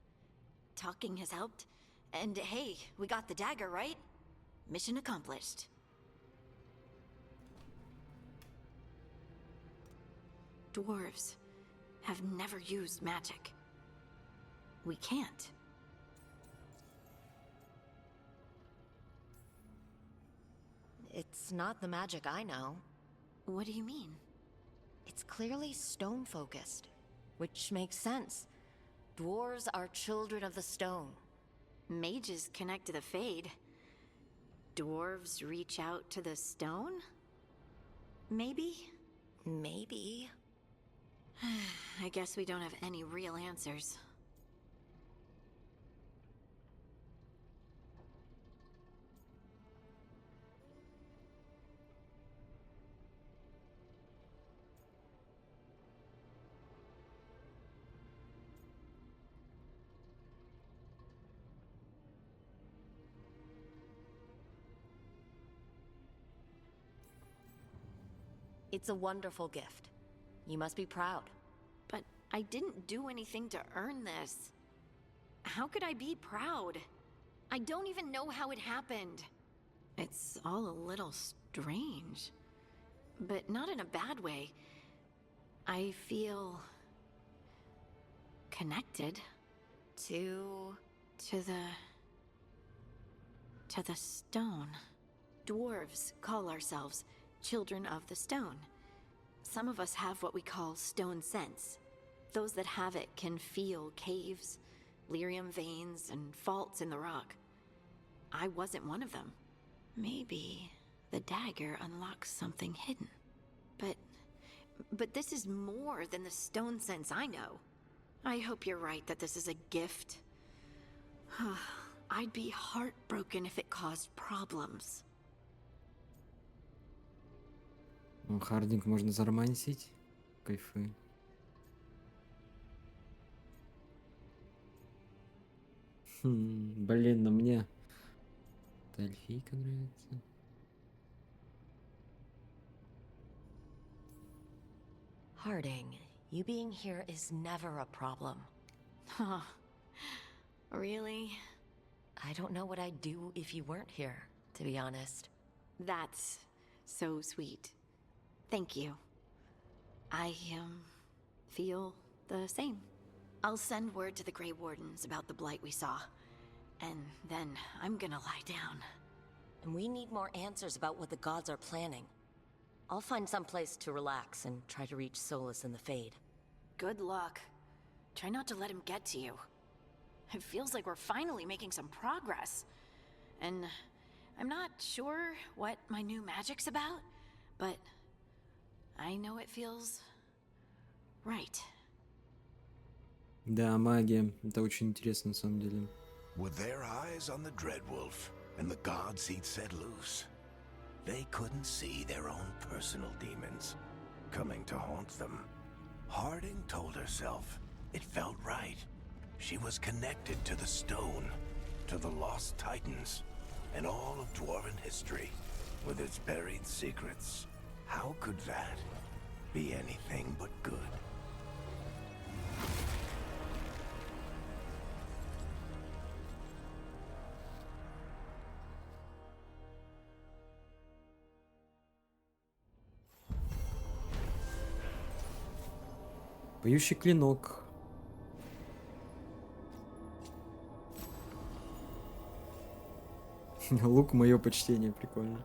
Talking has helped. And hey, we got the dagger, right? Mission accomplished. Dwarves have never used magic. We can't. It's not the magic I know. What do you mean? It's clearly stone-focused, which makes sense. Dwarves are children of the stone. Mages connect to the Fade. Dwarves reach out to the stone? Maybe? Maybe. I guess we don't have any real answers. It's a wonderful gift. You must be proud. But I didn't do anything to earn this. How could I be proud? I don't even know how it happened. It's all a little strange, but not in a bad way. I feel connected to the stone. Dwarves call ourselves children of the stone. Some of us have what we call stone sense. Those that have it can feel caves, lyrium veins, and faults in the rock. I wasn't one of them. Maybe the dagger unlocks something hidden. But this is more than the stone sense I know. I hope you're right that this is a gift. I'd be heartbroken if it caused problems. Хардинг можно заромансить. Кайфы. Блин, но мне эта эльфийка нравится. Harding, you being here is never a problem. Huh. Really? I don't know what I'd do if you weren't here, to be honest. That's so sweet. Thank you. I, feel the same. I'll send word to the Grey Wardens about the blight we saw. And then I'm gonna lie down. And we need more answers about what the gods are planning. I'll find some place to relax and try to reach Solus in the Fade. Good luck. Try not to let him get to you. It feels like we're finally making some progress. And I'm not sure what my new magic's about, but I know it feels right. Да, магия. Это очень интересно на самом деле. With their eyes on the Dreadwolf and the gods he'd set loose, they couldn't see their own personal demons coming to haunt them. Harding told herself it felt right. She was connected to the stone, to the lost titans, and all of dwarven history with its buried secrets. How could that be anything but good? Поющий клинок. Лук, мое почтение, прикольно.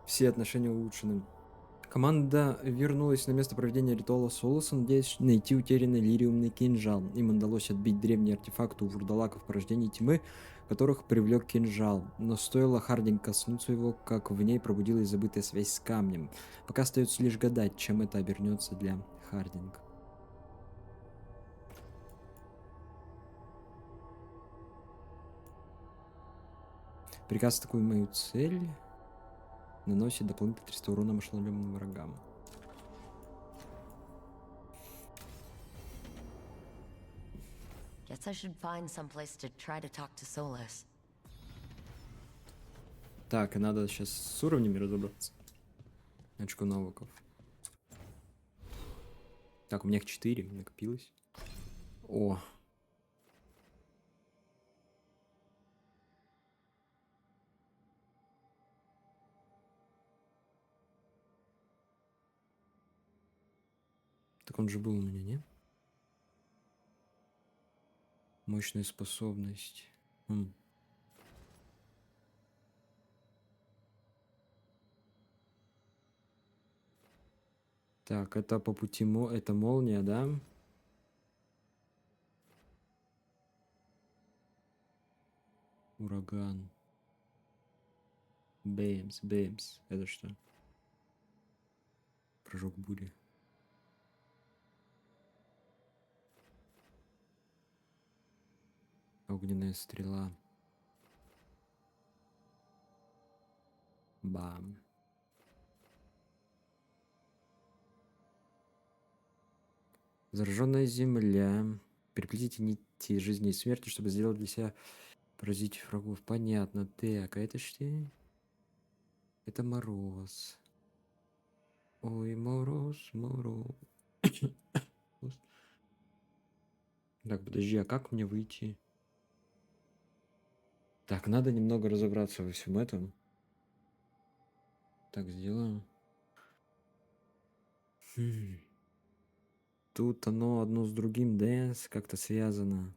Все отношения улучшены. Команда вернулась на место проведения ритуала Солоса, надеясь найти утерянный лириумный кинжал. Им удалось отбить древний артефакт у вурдалаков порождений тьмы, которых привлек кинжал. Но стоило Хардинг коснуться его, как в ней пробудилась забытая связь с камнем. Пока остается лишь гадать, чем это обернется для Хардинг. Приказ такую мою цель наносит дополнительно 300 урона ошеломленным врагам. Guess I should find some place to try to talk to Solus. Так, и надо сейчас с уровнями разобраться. Очко навыков. Так, у меня их 4 накопилось. О. Так он же был у меня, не? Мощная способность. Так, это по пути это молния, да? Ураган. Бэмс, бэмс. Это что? Прыжок бури. Огненная стрела. Бам. Зараженная земля. Переплетите нити жизни и смерти, чтобы сделать для себя поразить врагов. Понятно. Так, а это что? Это мороз. Ой, мороз, мороз. Так, подожди, а как мне выйти? Так, надо немного разобраться во всем этом. Так, сделаем. Тут оно одно с другим, дэнс, как-то связано.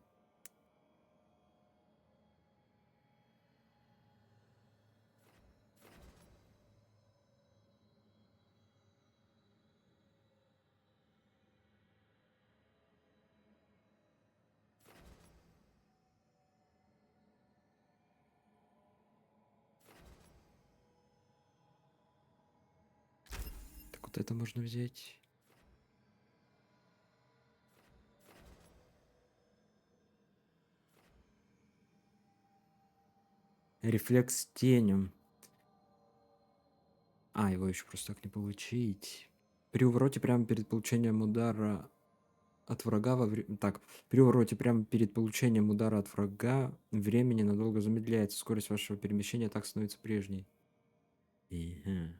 Так, вот это можно взять. Рефлекс тенью. А, его еще просто так не получить. При увороте прямо перед получением удара от врага Так, при увороте прямо перед получением удара от врага времени надолго замедляется. Скорость вашего перемещения так становится прежней. Ага.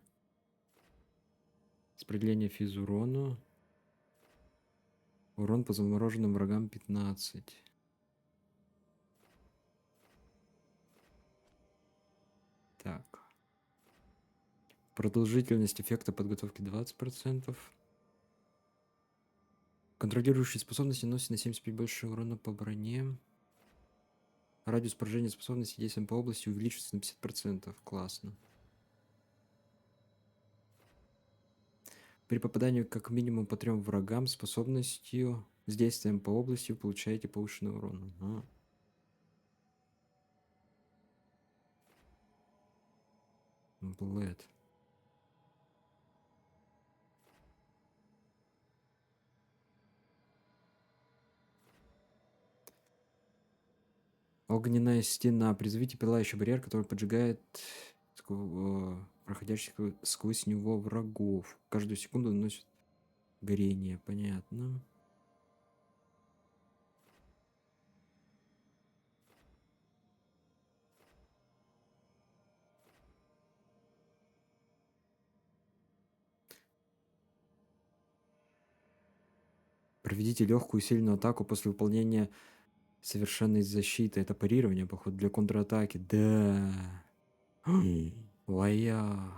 Распределение физурона. Урон по замороженным врагам 15. Так. Продолжительность эффекта подготовки 20%. Контролирующие способности наносят на 75 больше урона по броне. Радиус поражения способности действием по области увеличивается на 50%. Классно. При попадании как минимум по 3 врагам способностью с действием по области вы получаете повышенный урон. Ага. Блэд. Огненная стена. Призовите пылающий барьер, который поджигает проходящих сквозь него врагов. Каждую секунду наносит горение. Понятно. Проведите легкую сильную атаку после выполнения совершенной защиты. Это парирование, походу, для контратаки. Да. Лая.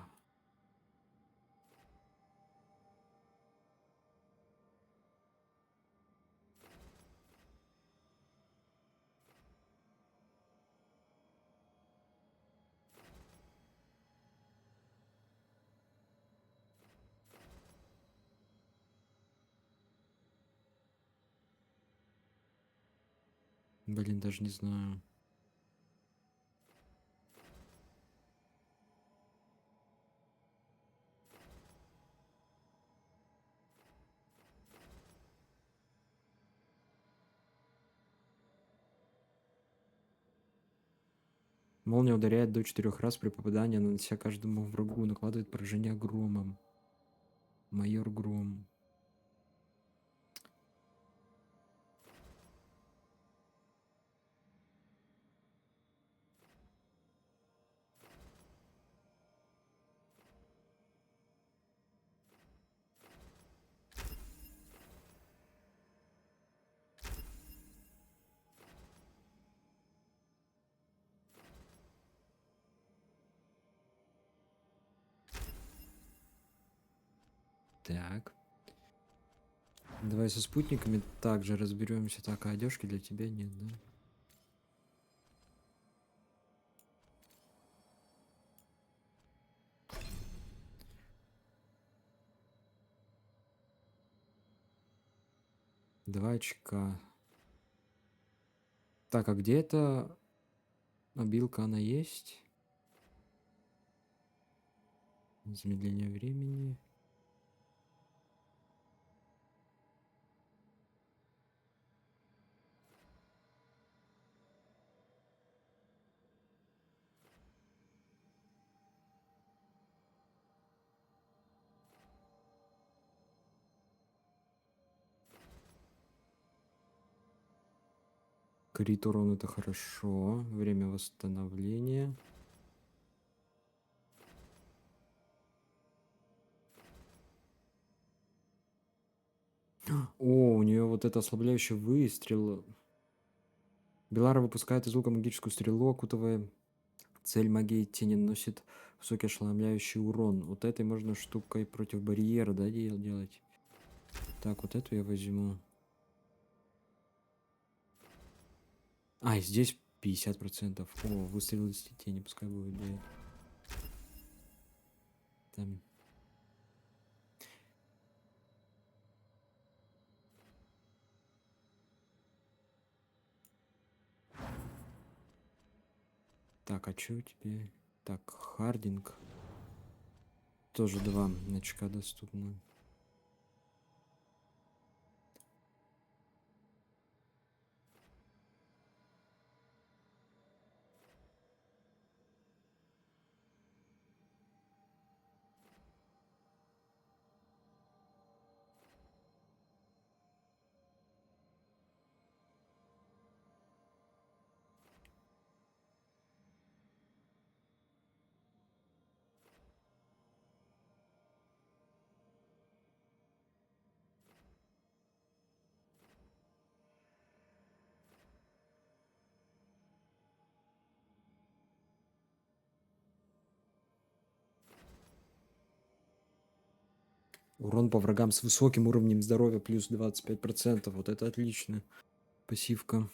Блин, даже не знаю. Молния ударяет до 4 раз при попадании, нанося каждому врагу, накладывает поражение громом. Майор Гром. Так. Давай со спутниками также разберемся. Так, а одежки для тебя нет, да? Два очка. Так, а где эта обилка? Она есть? Замедление времени. Крит урон — это хорошо. Время восстановления. О, у нее вот это ослабляющий выстрел. Белара выпускает из лука магическую стрелу, окутывая цель магии тени, наносит высокий ошеломляющий урон. Вот этой можно штукой против барьера, да, делать. Так, вот эту я возьму. А, и здесь 50%. О, выстрел из тени, пускай будет, да. Там. Так, а что у тебя? Так, хардинг. Тоже 2 очка доступно. Урон по врагам с высоким уровнем здоровья плюс 25%. Вот это отлично. Пассивка.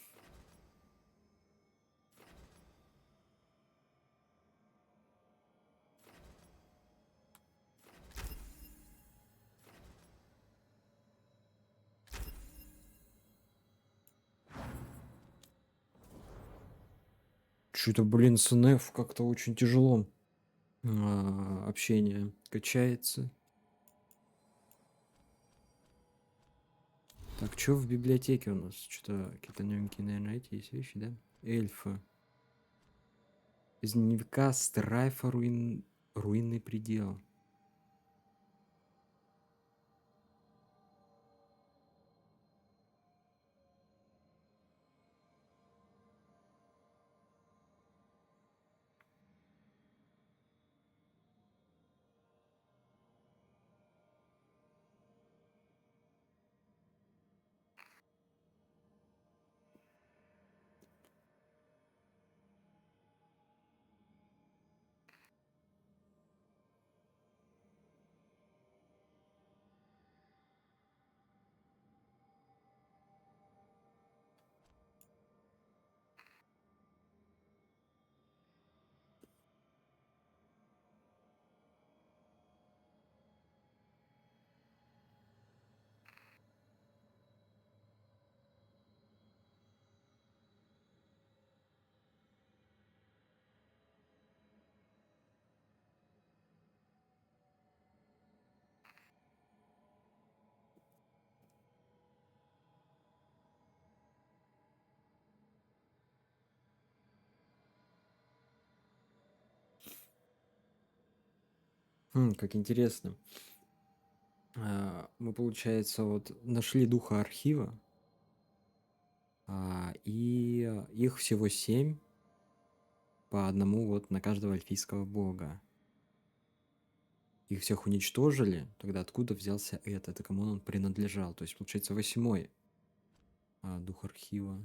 Что-то, блин, с НФ как-то очень тяжело. Общение качается. Так, что в библиотеке у нас? Что-то какие-то новенькие, наверное, эти есть вещи, да? Эльфы. Из дневника Страйфа руинный предел. Как интересно. Мы, получается, вот нашли духа архива, и их всего 7 по одному вот на каждого эльфийского бога. Их всех уничтожили, тогда откуда взялся этот, и кому он принадлежал? То есть, получается, 8-й дух архива.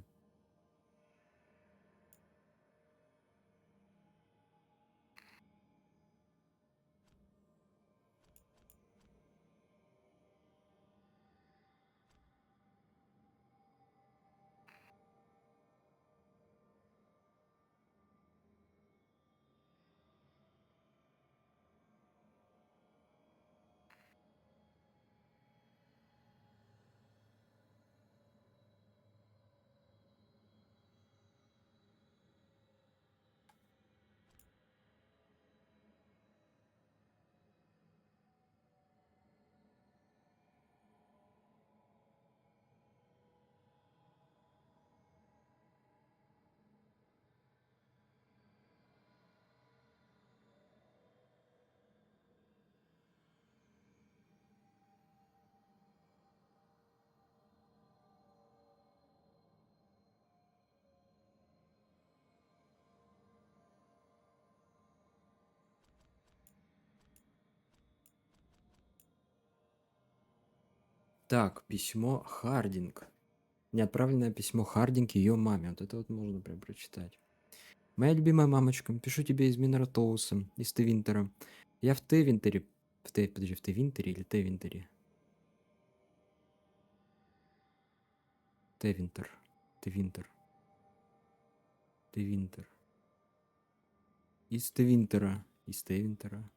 Так, письмо Хардинг. Неотправленное письмо Хардинг ее маме. Вот это вот можно прям прочитать. Моя любимая мамочка, пишу тебе из Минератоуса, из Тевинтера. Я в Тевинтере. Подожди, в Тевинтере или Тевинтере? Тевинтер. Тевинтер. Тевинтер. Из Тевинтера. Из Тевинтера.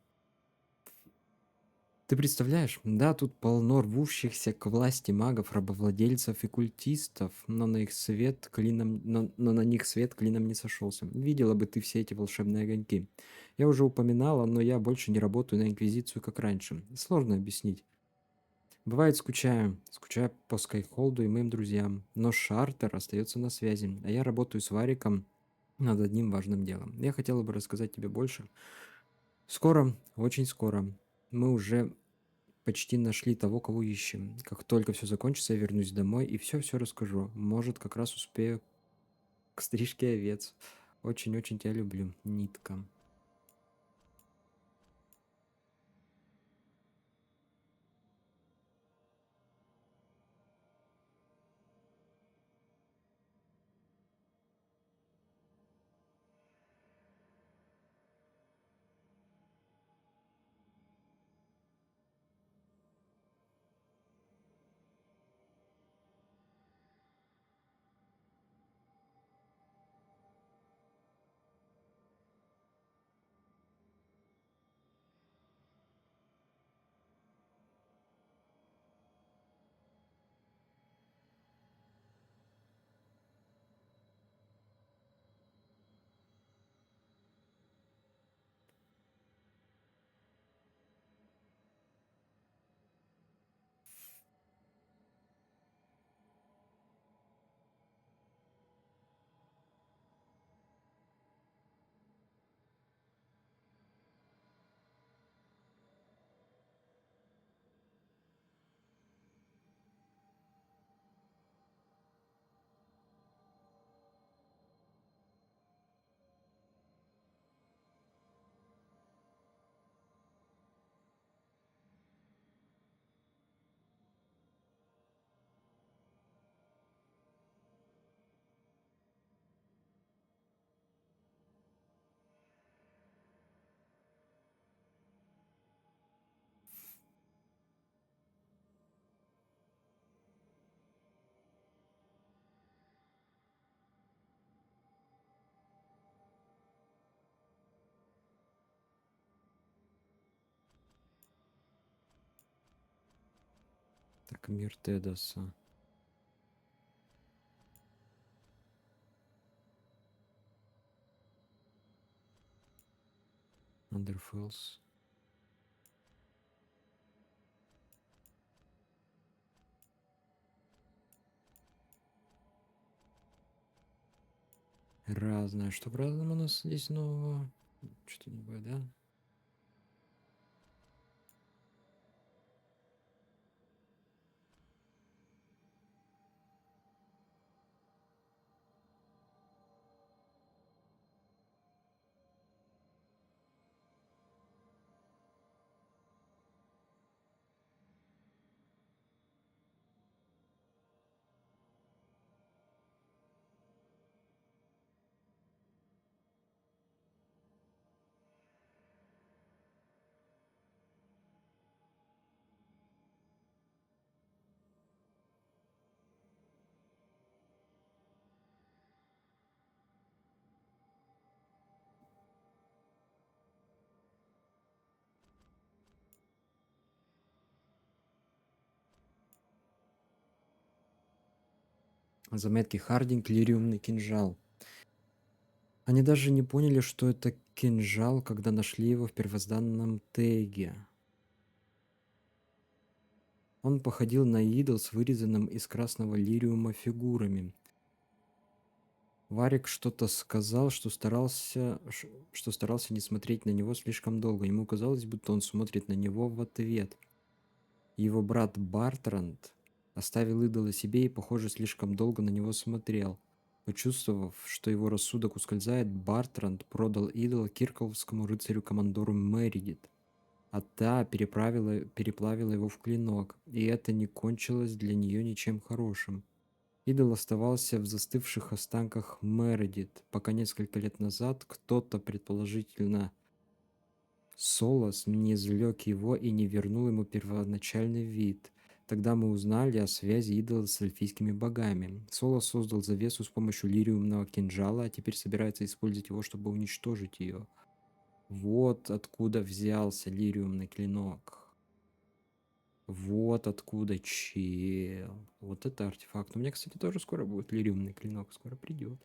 Ты представляешь, да, тут полно рвущихся к власти магов, рабовладельцев и культистов, но на них свет клином не сошелся. Видела бы ты все эти волшебные огоньки. Я уже упоминала, но я больше не работаю на Инквизицию, как раньше. Сложно объяснить. Бывает, скучаю по Скайхолду и моим друзьям, но Шартер остается на связи, а я работаю с Вариком над одним важным делом. Я хотела бы рассказать тебе больше. Скоро, очень скоро, мы уже почти нашли того, кого ищем. Как только все закончится, я вернусь домой и все расскажу. Может, как раз успею к стрижке овец. Очень-очень тебя люблю, Нитка. Так, мир Тедоса. Андерфелс. Разное. Что в разном у нас здесь нового? Что-нибудь, да? Заметки Хардинг, лириумный кинжал. Они даже не поняли, что это кинжал, когда нашли его в первозданном теге. Он походил на идол с вырезанным из красного лириума фигурами. Варик что-то сказал, что старался не смотреть на него слишком долго. Ему казалось, будто он смотрит на него в ответ. Его брат Бартранд оставил идола себе и, похоже, слишком долго на него смотрел. Почувствовав, что его рассудок ускользает, Бартранд продал идола кирковскому рыцарю-командору Мередит. а та переплавила его в клинок, и это не кончилось для нее ничем хорошим. Идол оставался в застывших останках Мередит, пока несколько лет назад кто-то, предположительно Солос, не извлек его и не вернул ему первоначальный вид. Тогда мы узнали о связи идола с эльфийскими богами. Солос создал завесу с помощью лириумного кинжала, а теперь собирается использовать его, чтобы уничтожить ее. Вот откуда взялся лириумный клинок. Вот откуда, чел. Вот это артефакт. У меня, кстати, тоже скоро будет лириумный клинок. Скоро придет.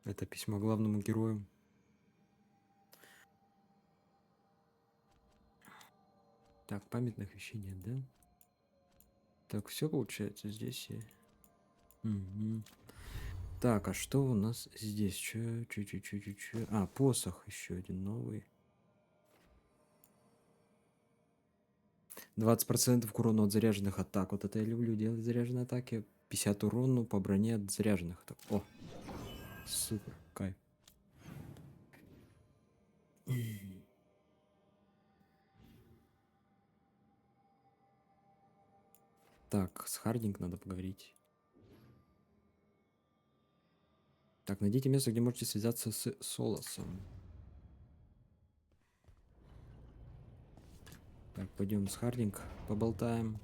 Это письмо главному герою. Так, памятных вещей нет, да? Так, все получается здесь. Угу. Так, а что у нас здесь? Че? А, посох еще один новый. 20% к урону от заряженных атак. Вот это я люблю делать заряженные атаки. 50 урону по броне от заряженных атак. О, супер, кайф. Так, с Хардинг надо поговорить. Так, найдите место, где можете связаться с Солосом. Так, пойдем с Хардинг поболтаем.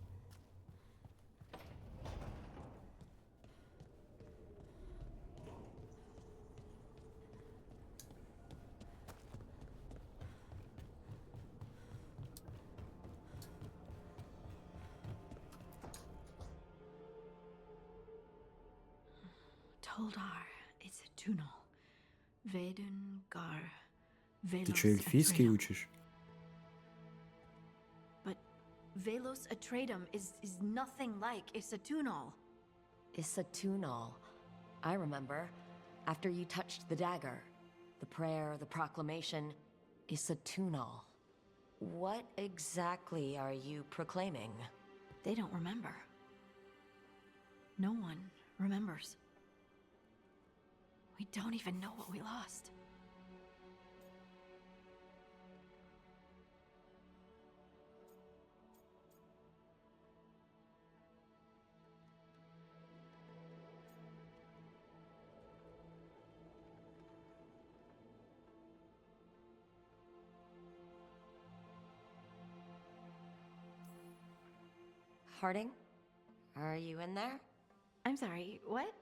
Toldar, it's a tunnel. Veilguard, Ты что, эльфийский учишь? But Velos Atreitum is nothing like Isatunal. Isatunal. I remember. After you touched the dagger. The prayer, the proclamation. Isatunal. What exactly are you proclaiming? They don't remember. No one remembers. We don't even know what we lost. Harding? Are you in there? I'm sorry, what?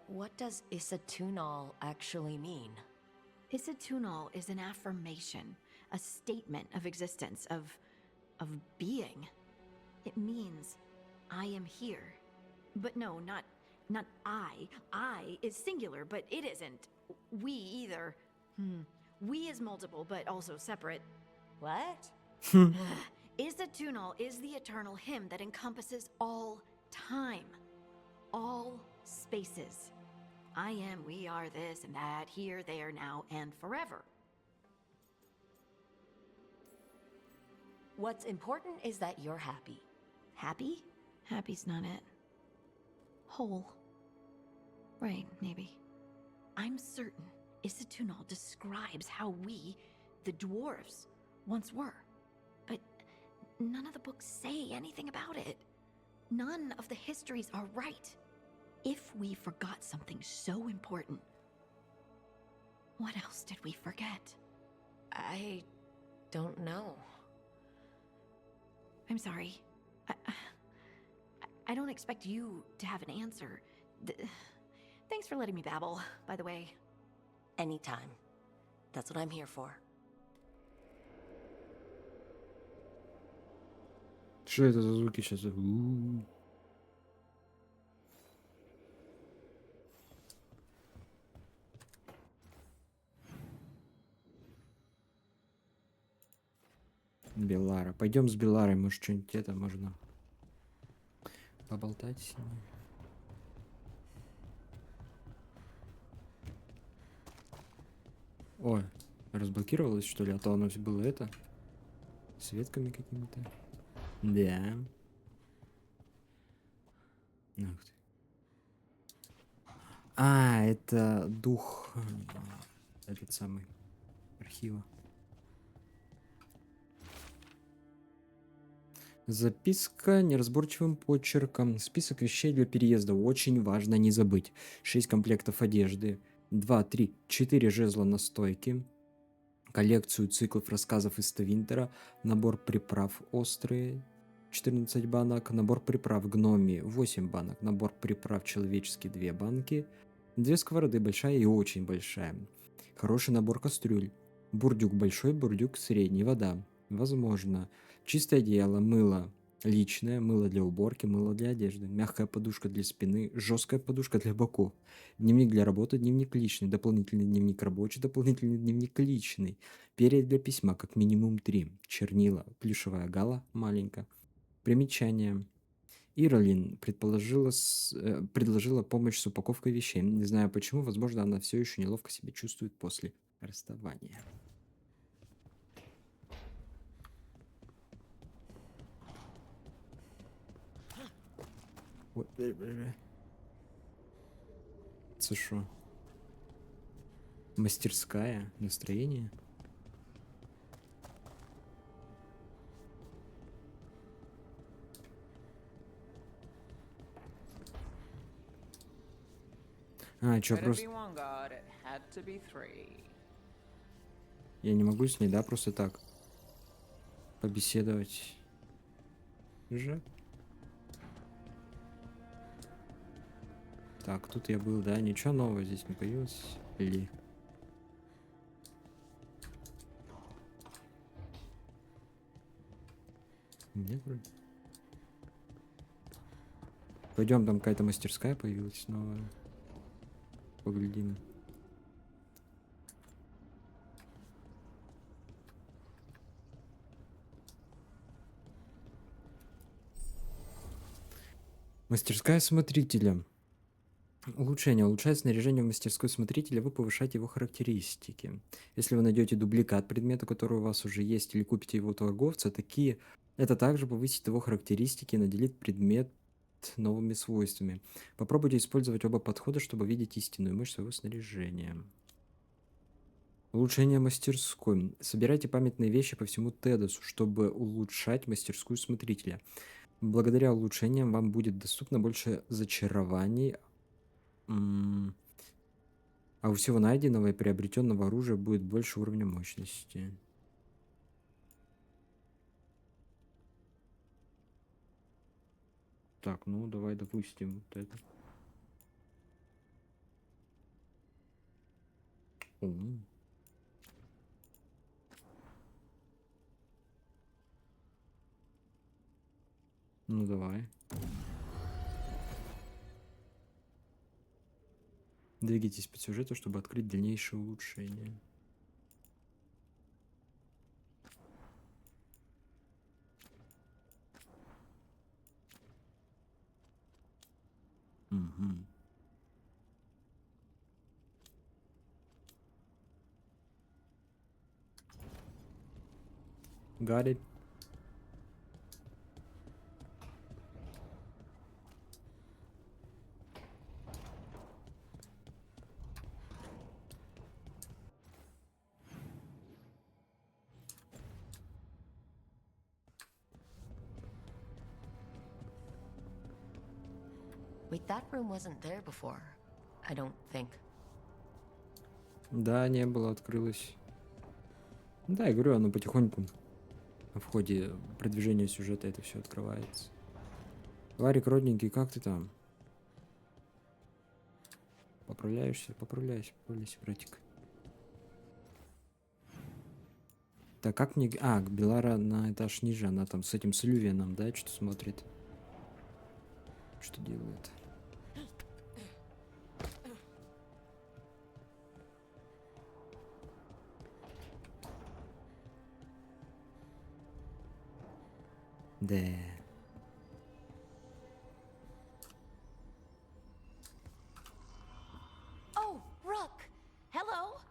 What does Isatunal actually mean? Isatunal is an affirmation, a statement of existence, of being. It means, I am here. But no, not I. I is singular, but it isn't. We either. We is multiple, but also separate. What? Isatunal is the eternal hymn that encompasses all time. All spaces. I am, we are, this and that, here, there, now, and forever. What's important is that you're happy. Happy? Happy's not it. Whole. Right, maybe. I'm certain Isatunal describes how we, the dwarves, once were. But none of the books say anything about it. None of the histories are right. If we forgot something so important, what else did we forget? I don't know. I'm sorry. I don't expect you to have an answer. Thanks for letting me babble, by the way. Anytime. That's what I'm here for. Что это за звуки сейчас? Белара. Пойдем с Беларой, может, что-нибудь это можно поболтать с ней. Ой, разблокировалось, что ли? А то оно было это. С ветками какими-то. Да. Ух ты. А, это дух этот самый архива. Записка неразборчивым почерком. Список вещей для переезда. Очень важно не забыть. 6 комплектов одежды. 2, 3, 4 жезла настойки. Коллекцию циклов рассказов из Тавинтера. Набор приправ острые. 14 банок. Набор приправ гноми. 8 банок. Набор приправ человеческие. 2 банки. 2 сковороды. Большая и очень большая. Хороший набор кастрюль. Бурдюк большой, бурдюк средний. Вода. Возможно. Чистое одеяло, мыло личное, мыло для уборки, мыло для одежды, мягкая подушка для спины, жесткая подушка для боков, дневник для работы, дневник личный, дополнительный дневник рабочий, дополнительный дневник личный, перья для письма, как минимум 3, чернила, плюшевая гала, маленькая. Примечание. Иролин предложила помощь с упаковкой вещей. Не знаю почему, возможно, она все еще неловко себя чувствует после расставания. Це що? Мастерская? Настроение? А, чё, просто... Я не могу с ней, да, просто так побеседовать. Жаль. Так, тут я был, да? Ничего нового здесь не появилось ли? Нет, вроде. Пойдем, там какая-то мастерская появилась новая. Поглядим. Мастерская смотрителя. Улучшение. Улучшает снаряжение в мастерской смотрителя, вы повышаете его характеристики. Если вы найдете дубликат предмета, который у вас уже есть, или купите его у торговца, это также повысит его характеристики и наделит предмет новыми свойствами. Попробуйте использовать оба подхода, чтобы видеть истинную мощь своего снаряжения. Улучшение мастерской. Собирайте памятные вещи по всему Тедосу, чтобы улучшать мастерскую смотрителя. Благодаря улучшениям вам будет доступно больше зачарований, а у всего найденного и приобретенного оружия будет больше уровня мощности. Так, ну давай допустим вот это. Ну давай. Двигайтесь по сюжету, чтобы открыть дальнейшие улучшения. Угу. Got it. Wait, that room wasn't there before. I don't think. Да, не было, открылось. Да, я говорю, оно потихоньку в ходе продвижения сюжета это все открывается. Варик, родненький, как ты там? Поправляешься? Поправляйся, братик. Так, как мне... А, Белара на этаж ниже, она там с этим с Лювианом, да, что смотрит? Что делает? Да. Oh, Rook! Hello!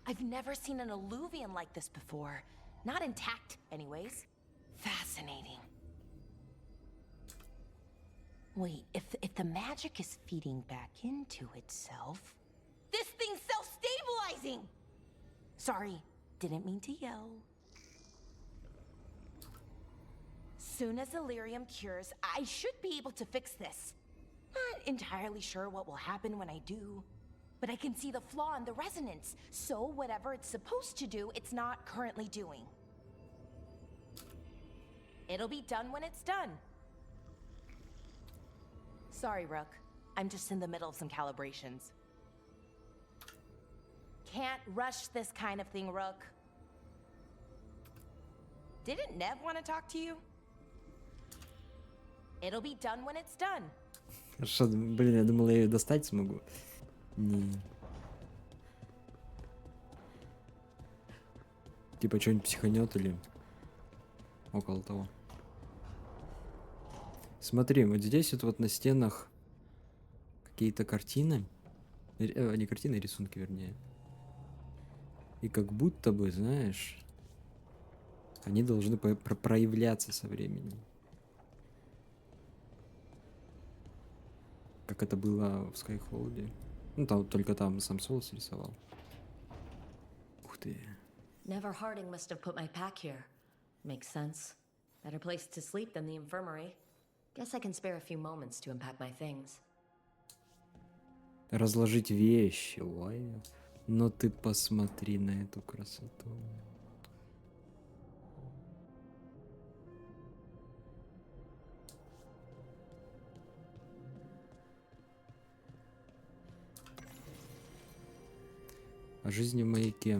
I've never seen an alluvian like this before. Not intact, anyways. Fascinating. Wait, if the magic is feeding back into itself... This thing's self-stabilizing! Sorry, didn't mean to yell. Soon as Illyrium cures, I should be able to fix this. Not entirely sure what will happen when I do, but I can see the flaw in the resonance, so whatever it's supposed to do, it's not currently doing. It'll be done when it's done. Sorry, Rook. I'm just in the middle of some calibrations. Can't rush this kind of thing, Rook. Didn't Nev want to talk to you? It'll be done when it's done. Хорошо, блин, я думал, я ее достать смогу. Не. Типа что-нибудь психанет или около того. Смотри, вот здесь вот на стенах какие-то картины. Не картины, а рисунки, вернее. И как будто бы, знаешь, они должны проявляться со временем. Как это было в Skyfall. Ну, там только там сам Солос рисовал. Ух ты. Never Harding must have put my pack here. Makes sense. Better place to sleep than the infirmary. Guess I can spare a few moments to unpack my things. Разложить вещи. Ой. Но ты посмотри на эту красоту. О жизни в маяке.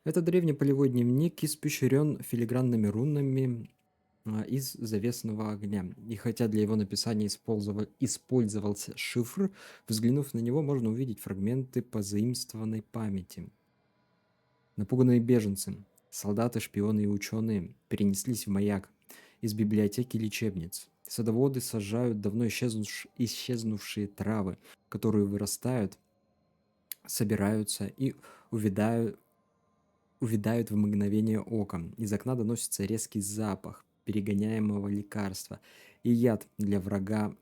Это древний полевой дневник, испещрен филигранными рунами из завесного огня. И хотя для его написания использовался шифр, взглянув на него, можно увидеть фрагменты позаимствованной памяти. Напуганные беженцы. Солдаты, шпионы и ученые перенеслись в маяк из библиотеки лечебниц. Садоводы сажают давно исчезнувшие травы, которые вырастают, собираются и увядают в мгновение ока. Из окна доносится резкий запах перегоняемого лекарства, и яд для врага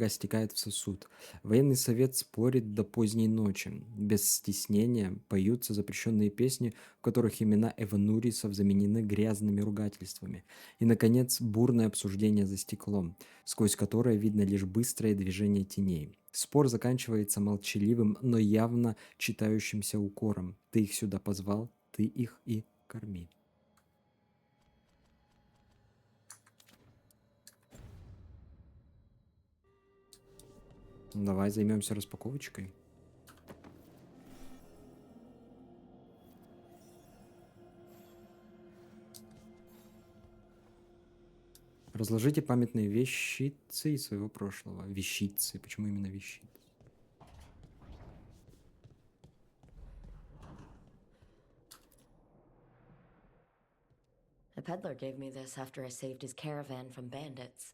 стекает в сосуд. Военный совет спорит до поздней ночи. Без стеснения поются запрещенные песни, в которых имена эванурисов заменены грязными ругательствами. И, наконец, бурное обсуждение за стеклом, сквозь которое видно лишь быстрое движение теней. Спор заканчивается молчаливым, но явно читающимся укором. Ты их сюда позвал, ты их и корми. Давай займемся распаковочкой. Разложите памятные вещицы из своего прошлого. Вещицы. Почему именно вещицы? A peddler gave me this after I saved his caravan from bandits.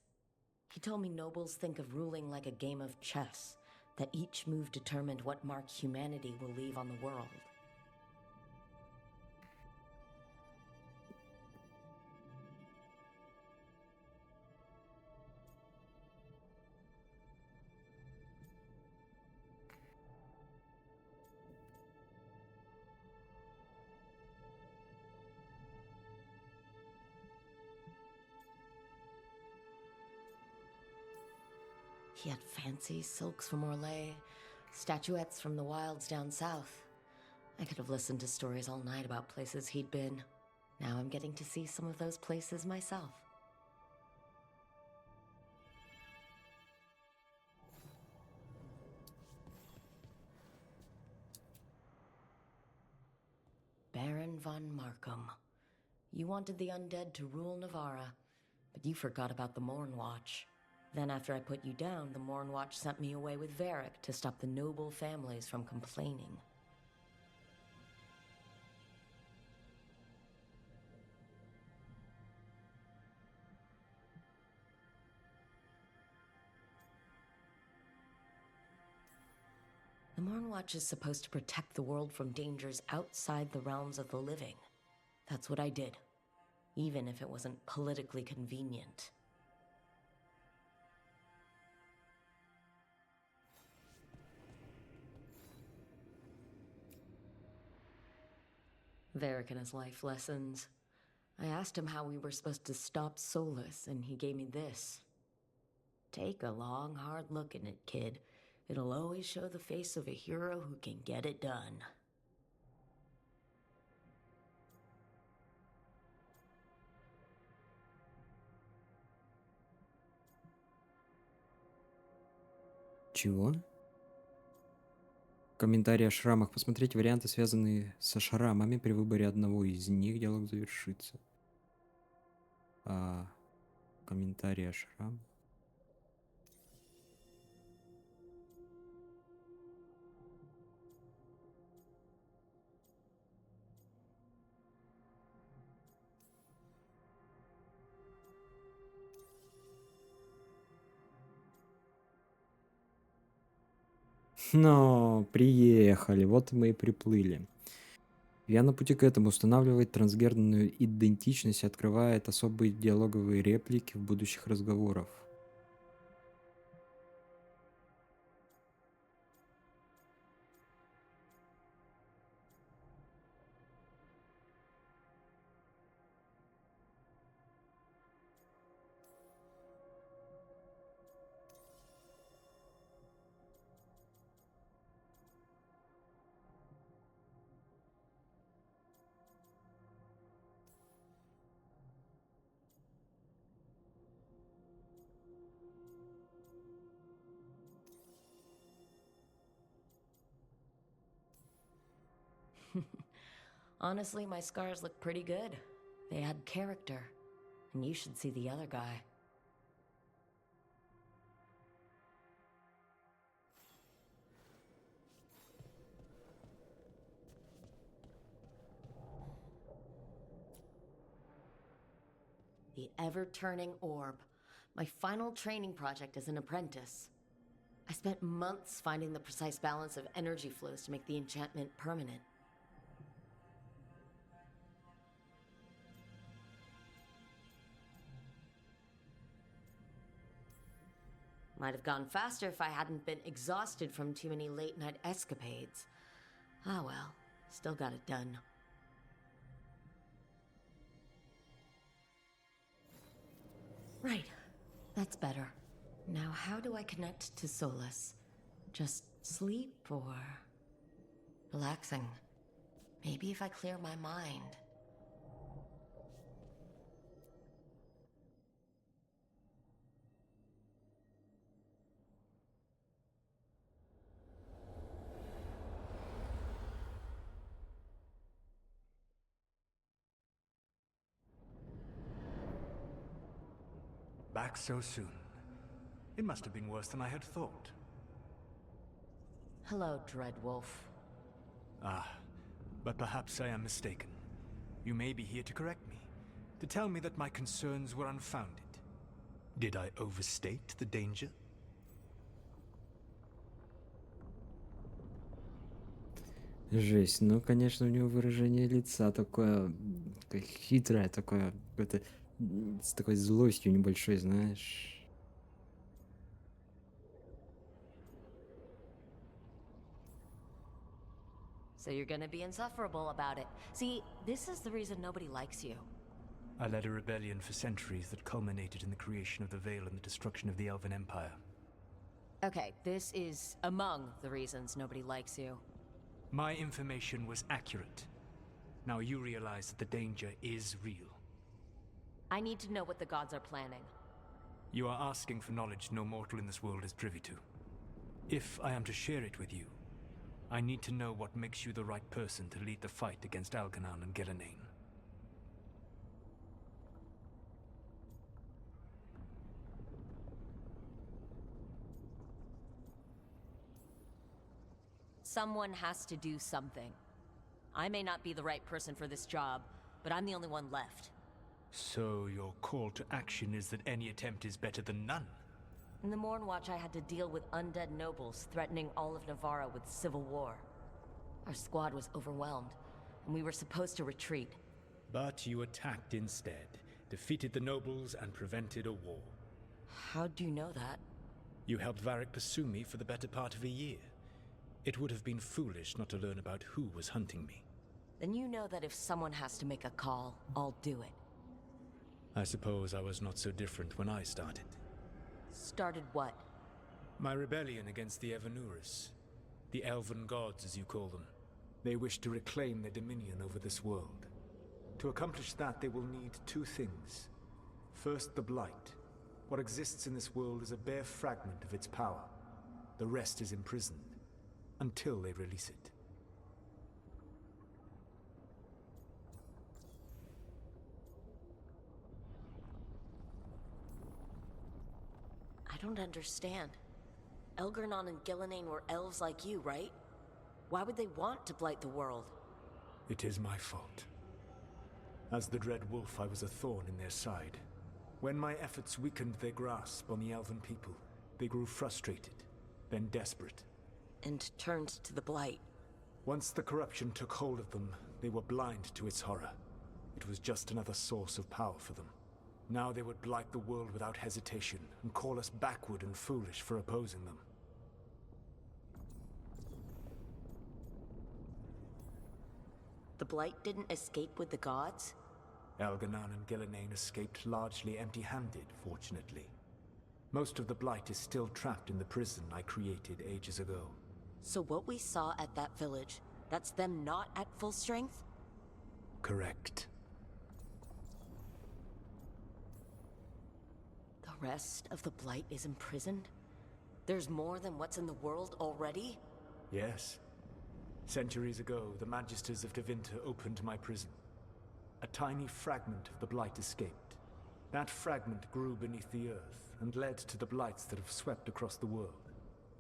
He told me nobles think of ruling like a game of chess, that each move determined what mark humanity will leave on the world. He had fancy silks from Orlais, statuettes from the wilds down south. I could have listened to stories all night about places he'd been. Now I'm getting to see some of those places myself. Baron von Markham. You wanted the undead to rule Navarra, but you forgot about the Morn Watch. Then after I put you down, the Morn Watch sent me away with Varric to stop the noble families from complaining. The Morn Watch is supposed to protect the world from dangers outside the realms of the living. That's what I did, even if it wasn't politically convenient. Varric and his life lessons. I asked him how we were supposed to stop Solus, and he gave me this. Take a long, hard look at it, kid. It'll always show the face of a hero who can get it done. Чего? Комментарии о шрамах. Посмотреть варианты, связанные со шрамами. При выборе одного из них диалог завершится. Комментарии о шрамах. Но, приехали, вот мы и приплыли. Я на пути к этому. Устанавливает трансгендерную идентичность и открывает особые диалоговые реплики в будущих разговорах. Honestly, my scars look pretty good. They add character. And you should see the other guy. The ever-turning orb. My final training project as an apprentice. I spent months finding the precise balance of energy flows to make the enchantment permanent. Might have gone faster if I hadn't been exhausted from too many late-night escapades. Ah well, still got it done. Right, that's better. Now how do I connect to Solus? Just sleep or... relaxing? Maybe if I clear my mind. Back so soon. It must have been worse than I had thought. Hello, Dreadwolf. Ah, but perhaps I am mistaken. You may be here to correct me, to tell me that my concerns were unfounded. Did I overstate the danger? Жесть, ну, конечно, у него выражение лица такое хитрое, такое, какое-то, с такой злостью небольшой, знаешь. So you're gonna be insufferable about it. See, this is the reason nobody likes you. I led a rebellion for centuries that culminated in the creation of the Veil and the destruction of the Elven Empire. Okay, this is among the reasons nobody likes you. My information was accurate. Now you realize that the danger is real. I need to know what the gods are planning. You are asking for knowledge no mortal in this world is privy to. If I am to share it with you, I need to know what makes you the right person to lead the fight against Algernon and Gillenane. Someone has to do something. I may not be the right person for this job, but I'm the only one left. So your call to action is that any attempt is better than none? In the Mornwatch, I had to deal with undead nobles threatening all of Navarra with civil war. Our squad was overwhelmed, and we were supposed to retreat. But you attacked instead, defeated the nobles, and prevented a war. How do you know that? You helped Varric pursue me for the better part of a year. It would have been foolish not to learn about who was hunting me. Then you know that if someone has to make a call, I'll do it. I suppose I was not so different when I started. Started what? My rebellion against the Evanuris. The Elven Gods, as you call them. They wish to reclaim their dominion over this world. To accomplish that, they will need two things. First, the Blight. What exists in this world is a bare fragment of its power. The rest is imprisoned, until they release it. I don't understand. Algernon and Gillenane were elves like you, right? Why would they want to blight the world? It is my fault. As the Dread Wolf, I was a thorn in their side. When my efforts weakened their grasp on the Elven people, they grew frustrated, then desperate. And turned to the Blight. Once the corruption took hold of them, they were blind to its horror. It was just another source of power for them. Now they would blight the world without hesitation, and call us backward and foolish for opposing them. The Blight didn't escape with the gods? Algernon and Gillenane escaped largely empty-handed, fortunately. Most of the Blight is still trapped in the prison I created ages ago. So what we saw at that village, that's them not at full strength? Correct. The rest of the Blight is imprisoned? There's more than what's in the world already? Yes. Centuries ago, the Magisters of Tevinter opened my prison. A tiny fragment of the Blight escaped. That fragment grew beneath the earth, and led to the Blights that have swept across the world.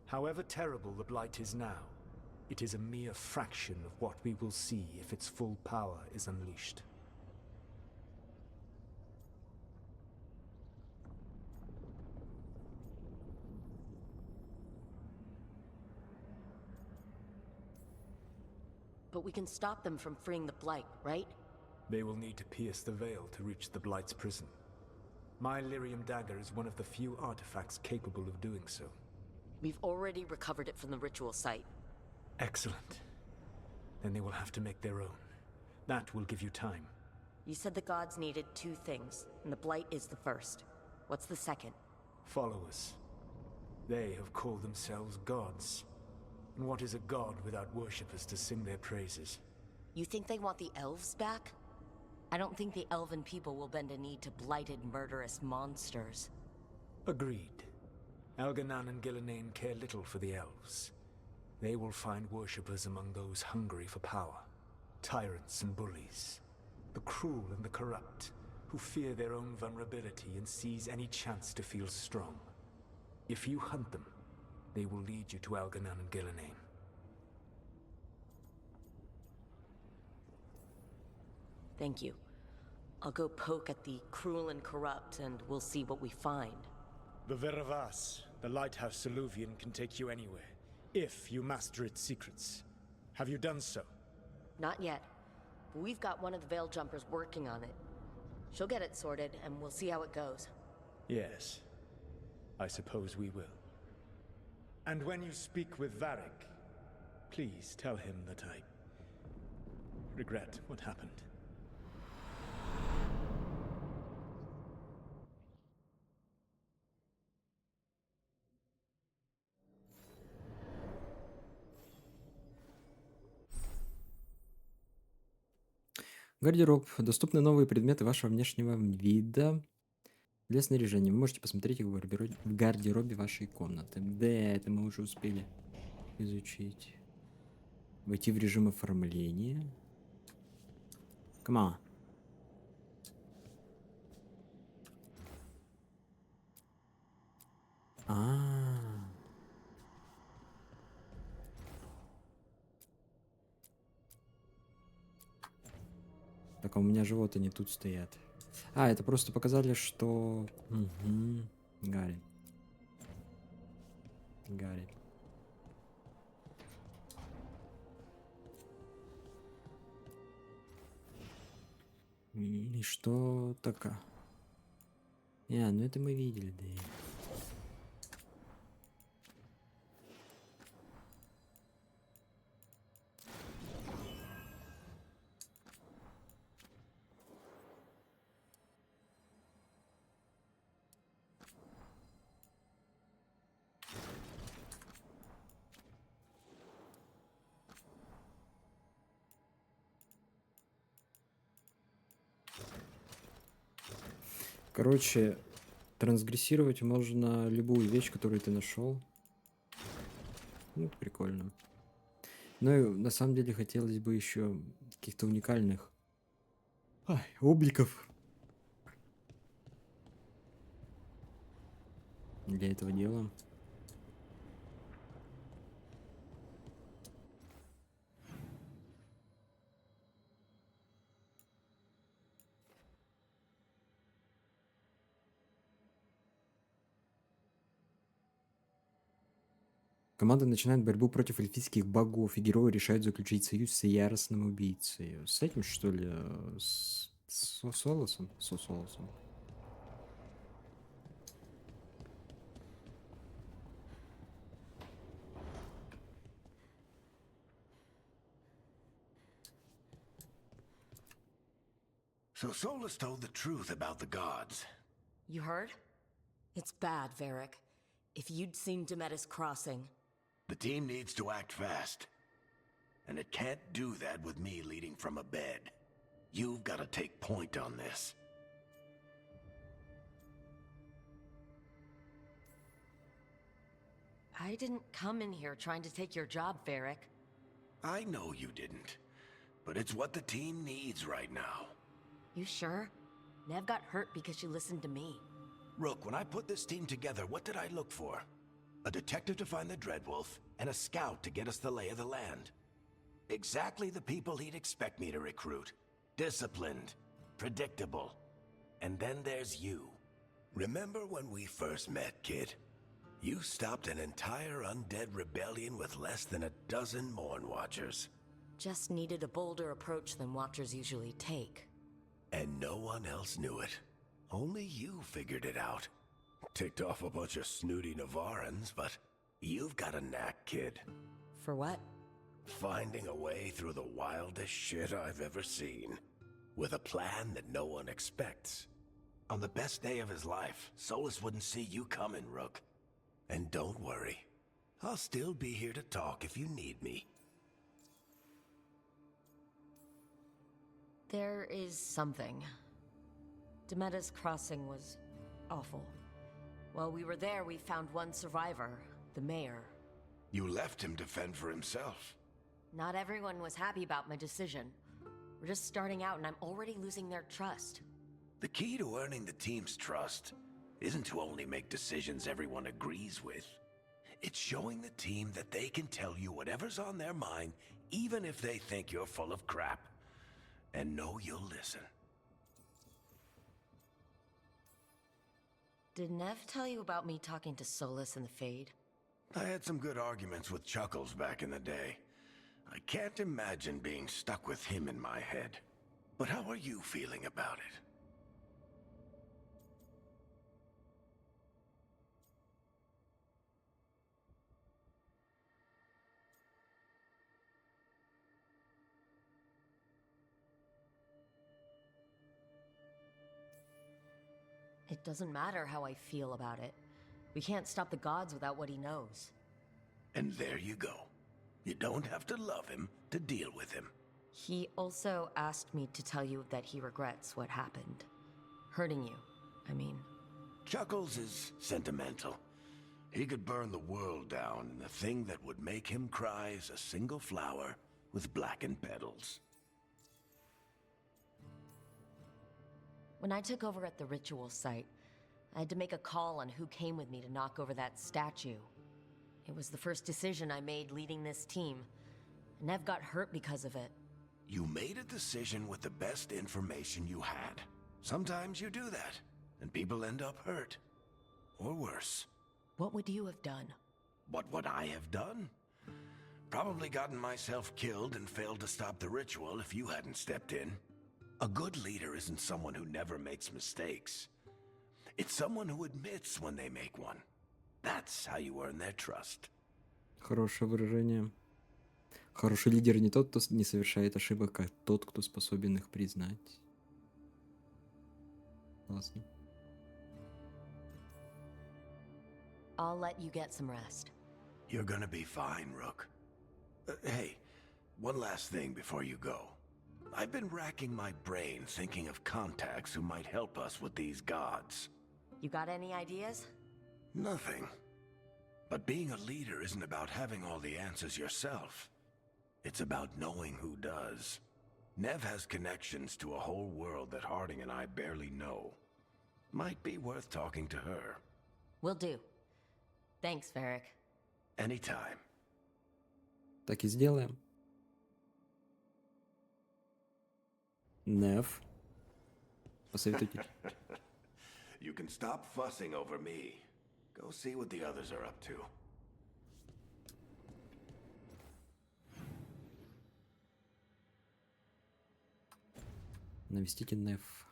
However terrible the Blight is now, it is a mere fraction of what we will see if its full power is unleashed. but we can stop them from freeing the Blight, right? They will need to pierce the veil to reach the Blight's prison. My lyrium dagger is one of the few artifacts capable of doing so. We've already recovered it from the ritual site. Excellent. Then they will have to make their own. That will give you time. You said the gods needed 2 things, and the Blight is the first. What's the second? Followers. They have called themselves gods. And what is a god without worshippers to sing their praises? You think they want the elves back? I don't think the elven people will bend a knee to blighted, murderous monsters. Agreed. Elganan and Gillenane care little for the elves. They will find worshippers among those hungry for power. Tyrants and bullies. The cruel and the corrupt, who fear their own vulnerability and seize any chance to feel strong. If you hunt them, they will lead you to Elganan and Gillenane. Thank you. I'll go poke at the cruel and corrupt, and we'll see what we find. The Veravas, the lighthouse Soluvian, can take you anywhere, if you master its secrets. Have you done so? Not yet, but we've got one of the Veil Jumpers working on it. She'll get it sorted, and we'll see how it goes. Yes. I suppose we will. And when you speak with Varric, please tell him that I regret what happened. Гардероб. Доступны новые предметы вашего внешнего вида для снаряжения. Вы можете посмотреть их в гардеробе вашей комнаты. Да, это мы уже успели изучить. Войти в режим оформления. Come on. Так, а у меня животы не тут стоят. Это просто показали, что... Угу. Гарри. И что такое? Ну это мы видели, да. Короче, трансгрессировать можно любую вещь, которую ты нашел. Ну, прикольно. Но и на самом деле хотелось бы еще каких-то уникальных обликов для этого дела. Команда начинает борьбу против эльфийских богов, и герои решают заключить союз с яростным убийцей. С этим, что ли? С Солосом? Со Солосом. So Solus told the truth about the gods. You heard? It's bad, Varric. If you'd seen Demetis crossing... The team needs to act fast. And it can't do that with me leading from a bed. You've got to take point on this. I didn't come in here trying to take your job, Varric. I know you didn't. But it's what the team needs right now. You sure? Nev got hurt because she listened to me. Rook, when I put this team together, what did I look for? A detective to find the Dreadwolf, and a scout to get us the lay of the land. Exactly the people he'd expect me to recruit. Disciplined, predictable. And then there's you. Remember when we first met, kid? You stopped an entire undead rebellion with less than a dozen Morn Watchers. Just needed a bolder approach than Watchers usually take. And no one else knew it. Only you figured it out. Ticked off a bunch of snooty Navarrans, but you've got a knack, kid. For what? Finding a way through the wildest shit I've ever seen. With a plan that no one expects. On the best day of his life, Solus wouldn't see you coming, Rook. And don't worry. I'll still be here to talk if you need me. There is something. Demeta's crossing was awful. While we were there, we found one survivor, the mayor. You left him to fend for himself. Not everyone was happy about my decision. We're just starting out and I'm already losing their trust. The key to earning the team's trust isn't to only make decisions everyone agrees with. It's showing the team that they can tell you whatever's on their mind, even if they think you're full of crap. And know you'll listen. Did Nev tell you about me talking to Solus in the Fade? I had some good arguments with Chuckles back in the day. I can't imagine being stuck with him in my head. But how are you feeling about it? It doesn't matter how I feel about it. We can't stop the gods without what he knows. And there you go. You don't have to love him to deal with him. He also asked me to tell you that he regrets what happened. Hurting you, I mean. Chuckles is sentimental. He could burn the world down, and the thing that would make him cry is a single flower with blackened petals. When I took over at the ritual site, I had to make a call on who came with me to knock over that statue. It was the first decision I made leading this team. Nev got hurt because of it. You made a decision with the best information you had. Sometimes you do that, and people end up hurt. Or worse. What would you have done? What would I have done? Probably gotten myself killed and failed to stop the ritual if you hadn't stepped in. A good leader isn't someone who never makes mistakes. It's someone who admits when they make one. That's how you earn their trust. Хорошее выражение. Хороший лидер не тот, кто не совершает ошибок, а тот, кто способен их признать. Классно. I'll let you get some rest. You're gonna be fine, Rook. Hey, one last thing before you go. I've been racking my brain thinking of contacts who might help us with these gods. You got any ideas? Nothing. But being a leader isn't about having all the answers yourself. It's about knowing who does. Nev has connections to a whole world that Harding and I barely know. Might be worth talking to her. Will do. Thanks, Varric. Anytime. Так и сделаем. Нев. Посоветуйте. You can stop fussing over me. Go see what the others are up to. Навестите Нев.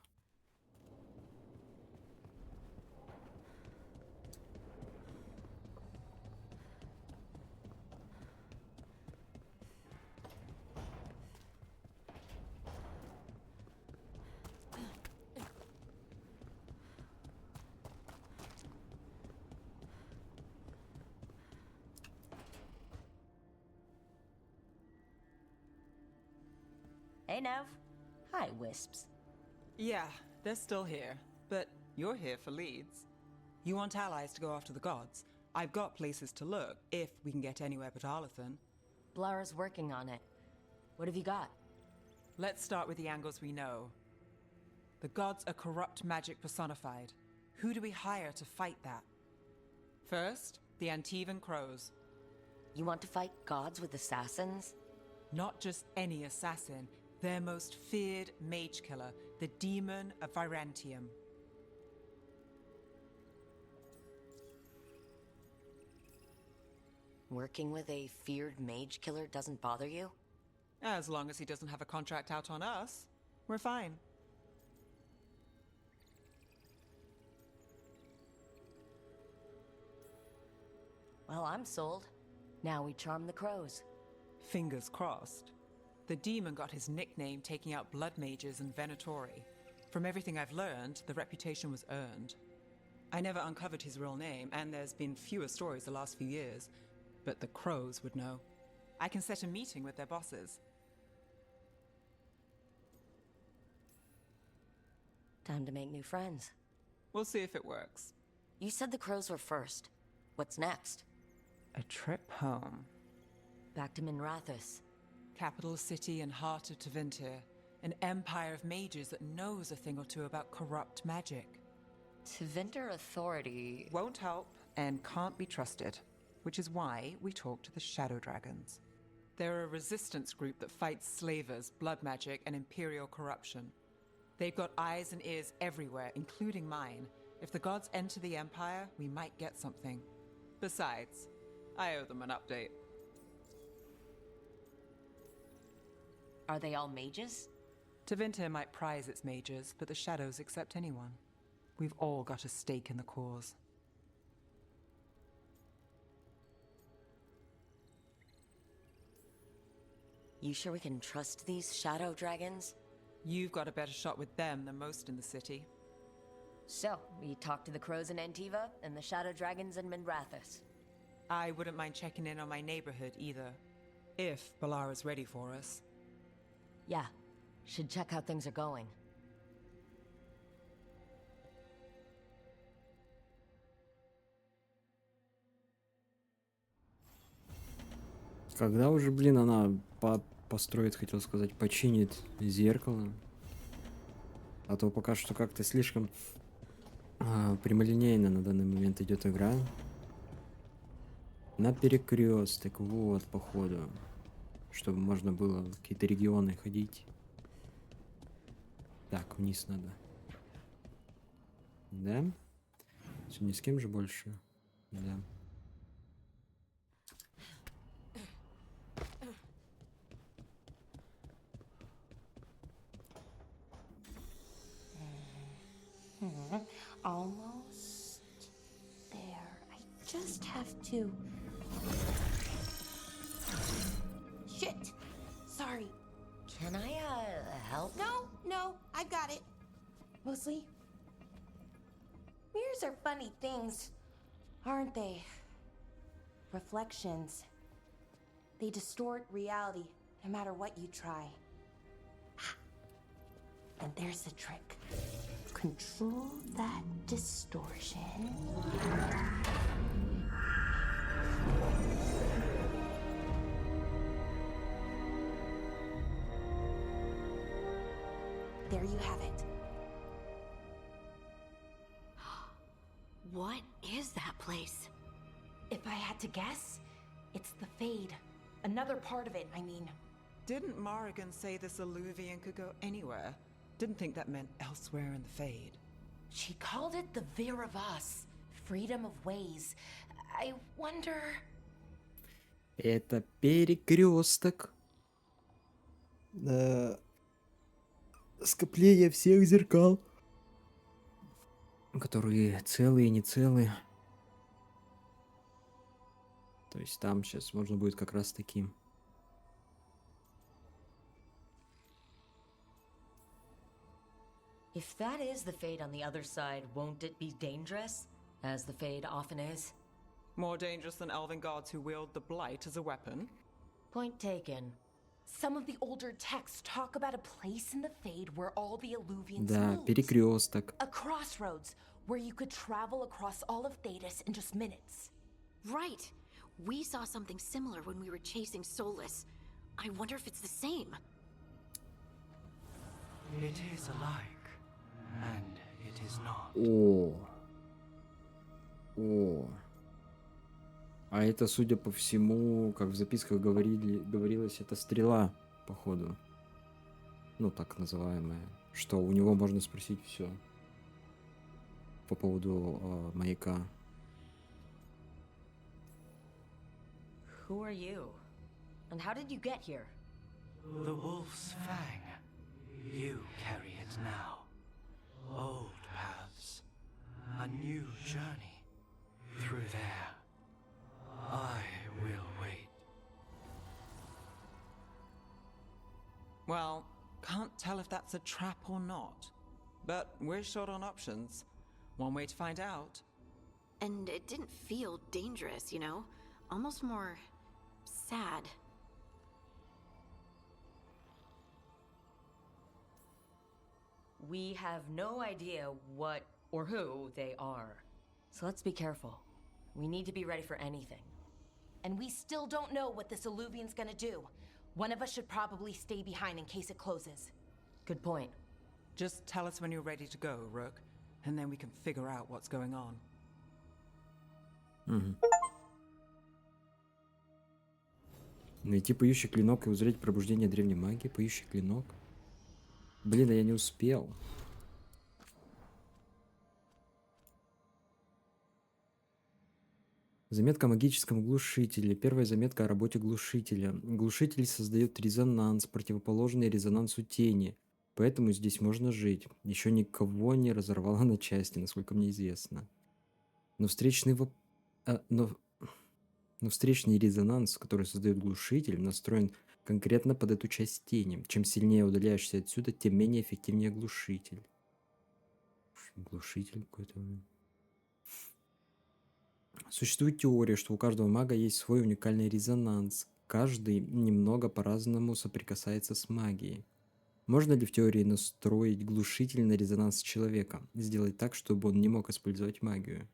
Hey, Nev. Hi, Wisps. Yeah, they're still here, but you're here for leads. You want allies to go after the gods? I've got places to look, if we can get anywhere but Arlathan. Blara's working on it. What have you got? Let's start with the angles we know. The gods are corrupt magic personified. Who do we hire to fight that? First, the Antivan Crows. You want to fight gods with assassins? Not just any assassin, their most feared mage killer, the Demon of Virantium. Working with a feared mage killer doesn't bother you? As long as he doesn't have a contract out on us, we're fine. Well, I'm sold. Now we charm the crows. Fingers crossed. The demon got his nickname taking out blood mages and Venatori. From everything I've learned, the reputation was earned. I never uncovered his real name, and there's been fewer stories the last few years, but the crows would know. I can set a meeting with their bosses. Time to make new friends. We'll see if it works. You said the crows were first. What's next? A trip home. Back to Minrathous. Capital city and heart of Tevinter. An empire of mages that knows a thing or two about corrupt magic. Tevinter authority... won't help and can't be trusted. Which is why we talk to the Shadow Dragons. They're a resistance group that fights slavers, blood magic, and imperial corruption. They've got eyes and ears everywhere, including mine. If the gods enter the Empire, we might get something. Besides, I owe them an update. Are they all mages? Tevinter might prize its mages, but the Shadows accept anyone. We've all got a stake in the cause. You sure we can trust these Shadow Dragons? You've got a better shot with them than most in the city. So, we talked to the crows in Antiva and the Shadow Dragons in Minrathous. I wouldn't mind checking in on my neighborhood either. If Balara's ready for us. Yeah, should check how things are going. Когда уже, блин, она построит, хотел сказать, починит зеркало. А то пока что как-то слишком прямолинейно на данный момент идет игра. На перекресток, вот, походу. Чтобы можно было в какие-то регионы ходить. Так, вниз надо. Да? Все, ни с кем же больше. Да. Almost there. I just have to... Shit! Sorry. Can I, help? No, I've got it. Mostly. Mirrors are funny things, aren't they? Reflections. They distort reality, no matter what you try. And there's the trick. Control that distortion. There you have it. What is that place? If I had to guess, it's the Fade. Another part of it, I mean. Didn't Morrigan say this Illuvian could go anywhere? Didn't think that meant elsewhere in the Fade. She called it the Vir of Us, freedom of ways. I wonder... Это перекресток. Скопление всех зеркал. Которые целые и не целые. То есть там сейчас можно будет как раз таки... If that is the Fade on the other side, won't it be dangerous? As the Fade often is. More dangerous than elven gods who wield the Blight as a weapon? Point taken. Some of the older texts talk about a place in the Fade where all the Illuvians Да, meet. перекресток. A crossroads where you could travel across all of Thedas in just minutes. Right. We saw something similar when we were chasing Solus. I wonder if it's the same. It is alike, and it is not. О. А это, судя по всему, как в записках говорилось, это стрела, походу. Ну, так называемая. Что у него можно спросить все по поводу маяка. Who are you? And how did you get here? The wolf's fang. You carry it now. Old paths. A new journey. Through there. I will wait. Well, can't tell if that's a trap or not. But we're short on options. One way to find out. And it didn't feel dangerous, you know? Almost more sad. We have no idea what or who they are. So let's be careful. We need to be ready for anything. And we still don't know what this Alluvian's gonna do. One of us should probably stay behind in case it closes. Good point. Just tell us when you're ready to go, Rook, and then we can figure out what's going on. Найти поющий клинок и узреть пробуждение древней магии. Поющий клинок. Блин, а я не успел. Заметка о магическом глушителе. Первая заметка о работе глушителя. Глушитель создает резонанс, противоположный резонансу тени. Поэтому здесь можно жить. Еще никого не разорвало на части, насколько мне известно. Но встречный резонанс, который создает глушитель, настроен конкретно под эту часть тени. Чем сильнее удаляешься отсюда, тем менее эффективнее глушитель. Глушитель какой-то. Существует теория, что у каждого мага есть свой уникальный резонанс. Каждый немного по-разному соприкасается с магией. Можно ли в теории настроить глушитель на резонанс человека? Сделать так, чтобы он не мог использовать магию?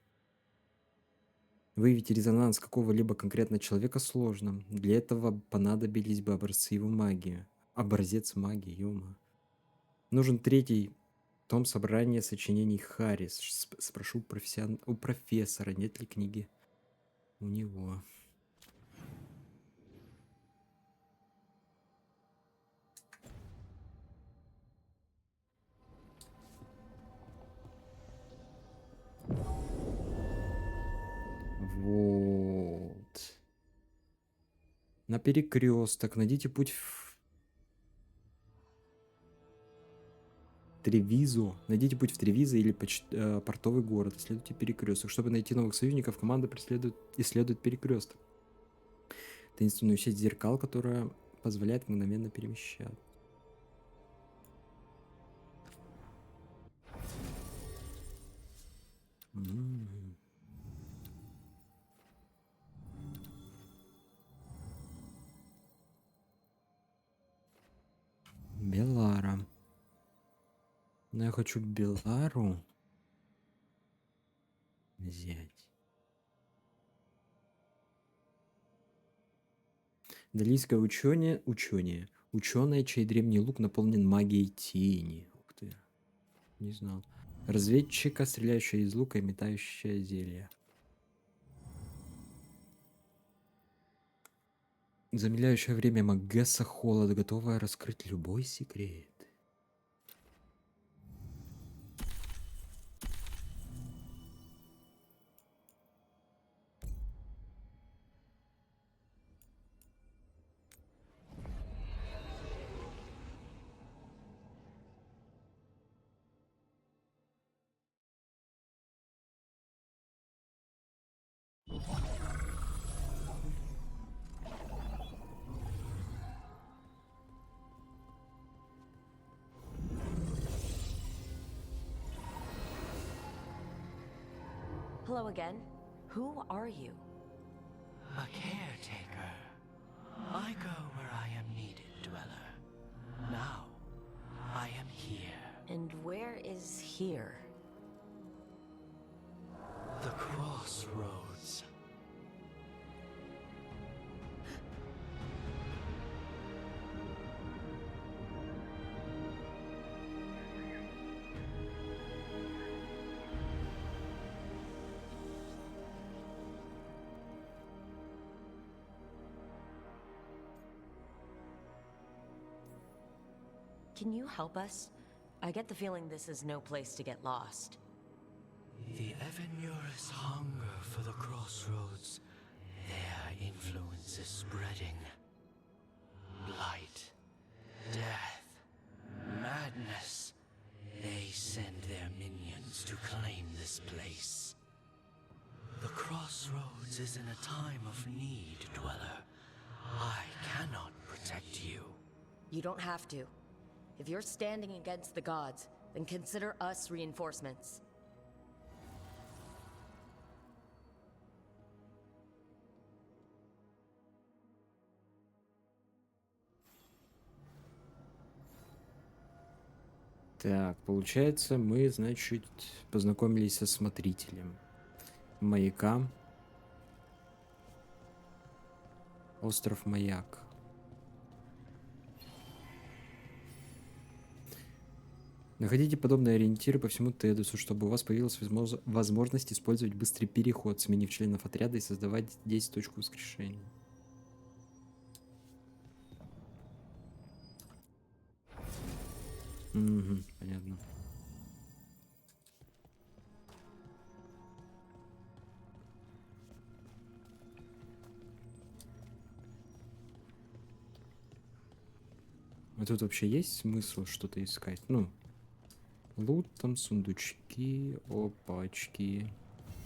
Выявить резонанс какого-либо конкретно человека сложно. Для этого понадобились бы образцы его магии. Образец магии, ёма. Нужен третий том собрания сочинений Харрис. Спрошу у профессора, нет ли книги у него. Вот. На перекресток. Найдите путь в Тревизу. Найдите путь в Тревизу или портовый город. Исследуйте перекресток. Чтобы найти новых союзников, команда исследует перекресток. Таинственную сеть зеркал, которая позволяет мгновенно перемещаться. Белара. Но я хочу Белару взять. Далийское ученое, чей древний лук наполнен магией тени. Ух ты. Не знал. Разведчика, стреляющая из лука и метающая зелья. Замедляющее время Магесса холода, готовая раскрыть любой секрет. Hello again. Who are you? A caretaker. I go where I am needed, dweller. Now, I am here. And where is here? The crossroads. Can you help us? I get the feeling this is no place to get lost. The Evanurus hunger for the crossroads. Their influence is spreading. Light Death. Madness. They send their minions to claim this place. The crossroads is in a time of need, Dweller. I cannot protect you. You don't have to. If you're standing against the gods, then consider us reinforcements. Так, получается, мы, значит, познакомились со смотрителем маяка. Остров Маяк. Находите подобные ориентиры по всему Тедусу, чтобы у вас появилась возможность использовать быстрый переход, сменив членов отряда и создавать здесь точку воскрешения. Угу, понятно. А тут вообще есть смысл что-то искать? Ну, лут, там сундучки, опачки.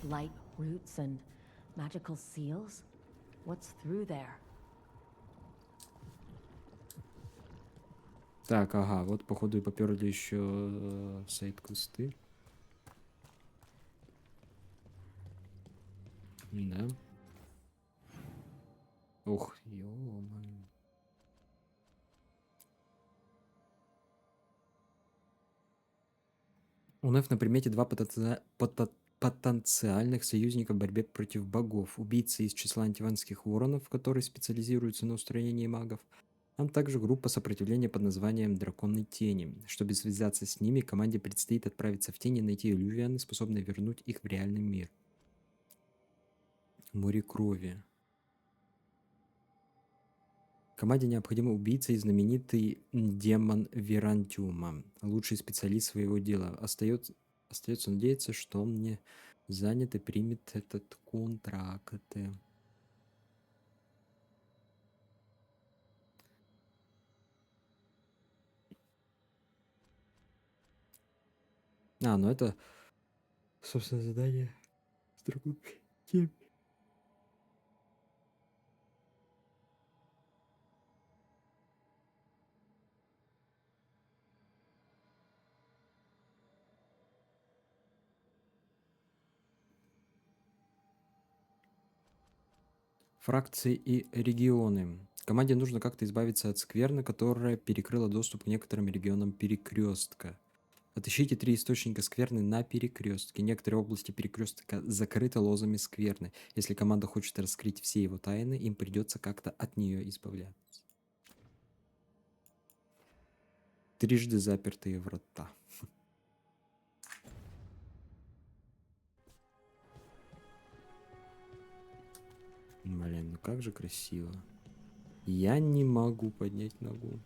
Light roots and magical seals? What's through there? Так, ага, вот походу и поперли еще сайд-квесты. Да. Ох, ё-моё. У Неф на примете два потенциальных союзника в борьбе против богов. Убийцы из числа антиванских воронов, которые специализируются на устранении магов, а также группа сопротивления под названием Драконной Тени. Чтобы связаться с ними, команде предстоит отправиться в тени и найти иллювианы, способные вернуть их в реальный мир. Море крови. Команде необходимо убийца и знаменитый демон Верантиума, лучший специалист своего дела. Остается надеяться, что он не занят и примет этот контракт. А, ну это, собственно, задание с другой темы. Фракции и регионы. Команде нужно как-то избавиться от скверны, которая перекрыла доступ к некоторым регионам перекрестка. Отыщите 3 источника скверны на перекрестке. Некоторые области перекрестка закрыты лозами скверны. Если команда хочет раскрыть все его тайны, им придется как-то от нее избавляться. Трижды запертые врата. Блин, ну как же красиво. Я не могу поднять ногу.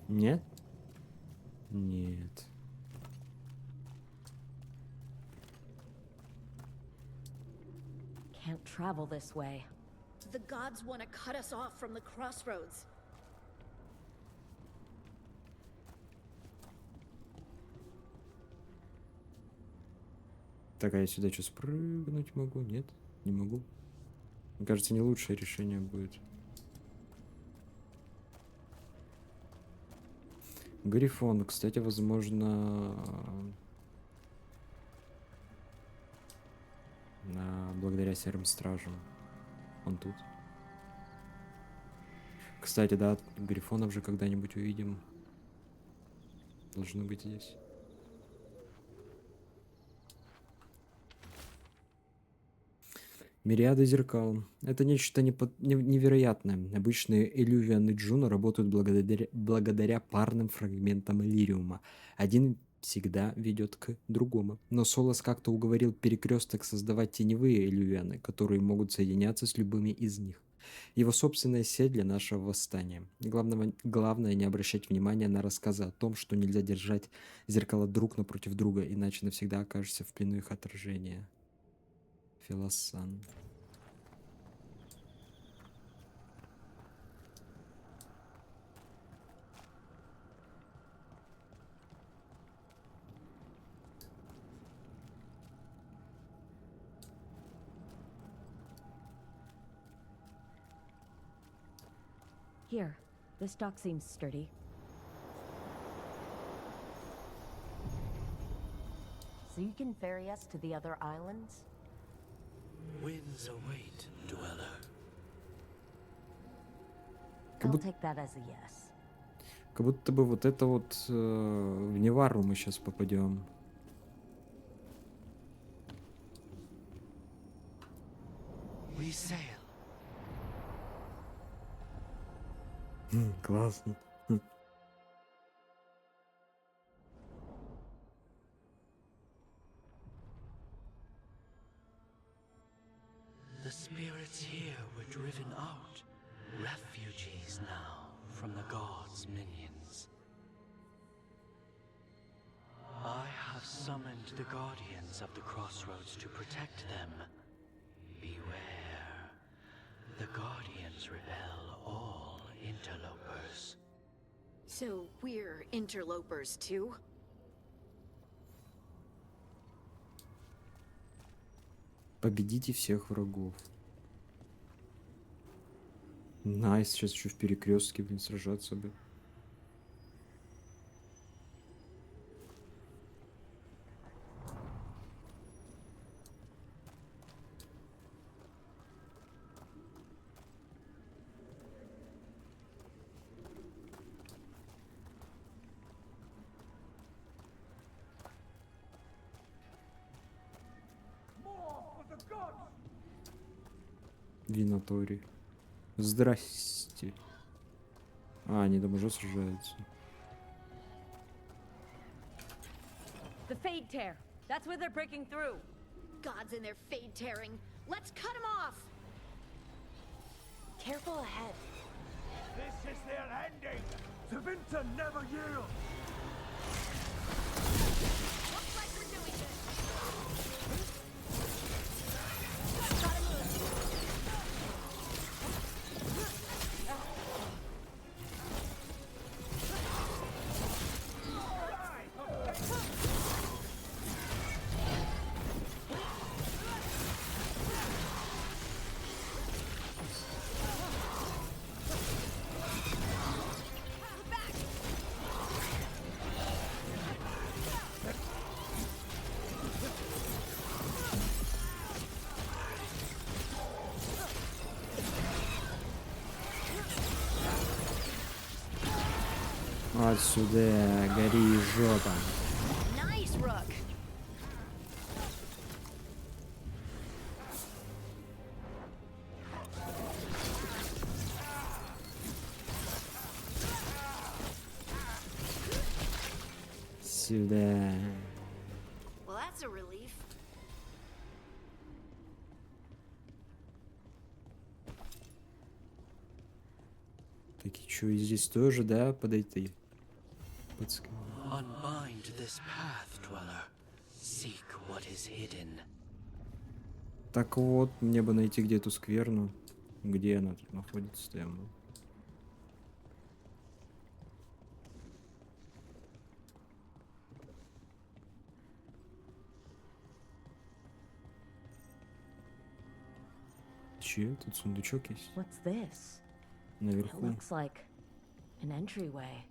Нет? Нет. Can't travel this way. The gods want to cut us off from the crossroads. Так, а я сюда что, спрыгнуть могу? Нет? Не могу. Мне кажется, не лучшее решение будет. Грифон, кстати, возможно, благодаря серым стражам. Он тут. Кстати, да, грифонов же когда-нибудь увидим. Должно быть здесь. Мириады зеркал. Это нечто невероятное. Обычные Элювиан и Джуно работают благодаря парным фрагментам Иллириума. Один всегда ведет к другому. Но Солос как-то уговорил перекресток создавать теневые Элювианы, которые могут соединяться с любыми из них. Его собственная сеть для нашего восстания. Главное не обращать внимания на рассказы о том, что нельзя держать зеркала друг напротив друга, иначе навсегда окажешься в плену их отражения. Филосан. Here, this dock seems sturdy. So you can ferry us to the other islands? Winds await, dweller. I'll take that as a yes. Как будто бы вот это вот в Невару мы сейчас попадем. We sail. Классно. The spirits here were driven out, refugees now from the gods' minions. I have summoned the guardians of the crossroads to protect them. Beware. The guardians repel all interlopers. So we're interlopers too? Победите всех врагов. Найс, сейчас еще в перекрестке, блин, сражаться бы. Винотори. Здрасте. А, они там уже сражаются. The Fade Tear. That's where they're breaking through. Gods in their fade tearing. Let's cut them off! Careful ahead. This is their ending! The winter never yields! Looks like we're doing this! Отсюда, гори, жопа. Nice, Rook! Сюда. Well, that's a relief. Так и что, и здесь тоже, да, подойти? Unbind this path, dweller. Seek what is hidden. Так вот, мне бы найти где эту скверну. Где она тут находится-то? Че? Тут сундучок есть? What's this? It Наверху. looks like an entryway.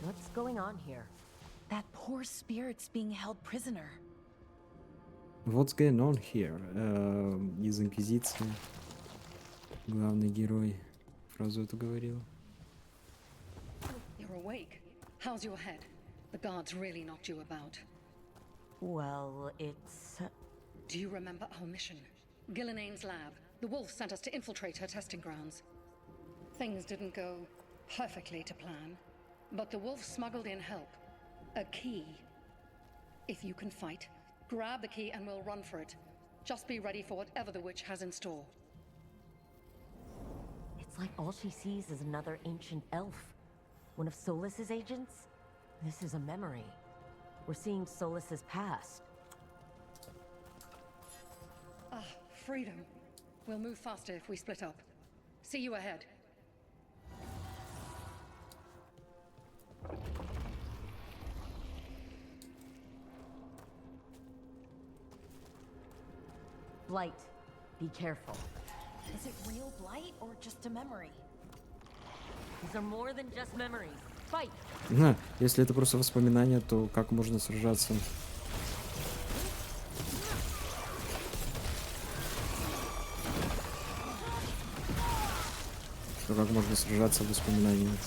What's going on here? That poor spirit's being held prisoner. What's going on here? Из Инквизиции. Главный герой. фразу эту говорил. You're awake. How's your head? The guards really knocked you about. Well, it's... Do you remember our mission? Gillinane's lab. The wolf sent us to infiltrate her testing grounds. Things didn't go perfectly to plan, but the wolf smuggled in help. A key. If you can fight, grab the key and we'll run for it. Just be ready for whatever the witch has in store. It's like all she sees is another ancient elf. One of Solus's agents? This is a memory. We're seeing Solus's past. Ah, freedom. We'll move faster if we split up. See you ahead. Blight, be careful. Is it real blight or just a memory? These are more than just memories. Fight! Если это просто воспоминания, то как можно сражаться? То как можно сражаться в воспоминаниях?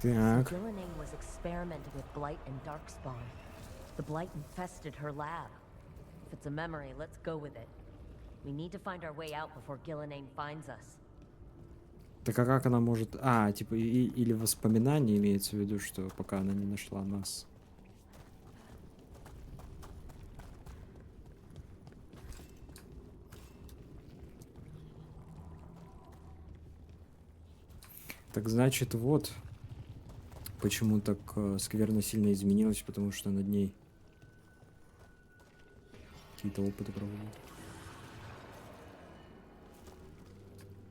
Так. Gillinane was experimenting with Blight and Darkspawn. The Blight infested her lab. If it's a memory, let's go with it. We need to find our way out before Gillinane finds us. Так а как она может... А, типа, или воспоминания имеется в виду, что пока она не нашла нас. Так значит, вот почему так скверно сильно изменилась, потому что над ней какие-то опыты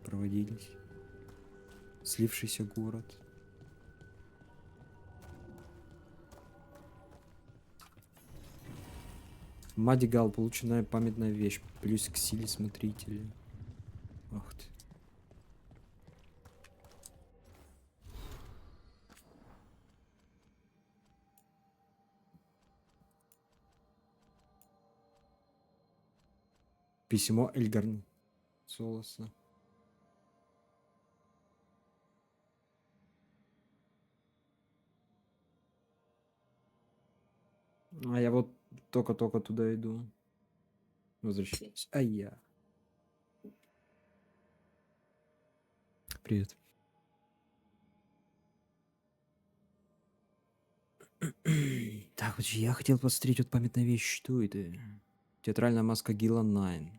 проводились. Слившийся город. Мадигал, полученная памятная вещь, плюс к силе смотрителя. Ах ты. Письмо Эльгарн Солоса. А я вот только-только туда иду. Возвращаюсь. А я. Привет. Так, вот я хотел посмотреть вот памятная вещь. Что это? Театральная маска Гиллинейн.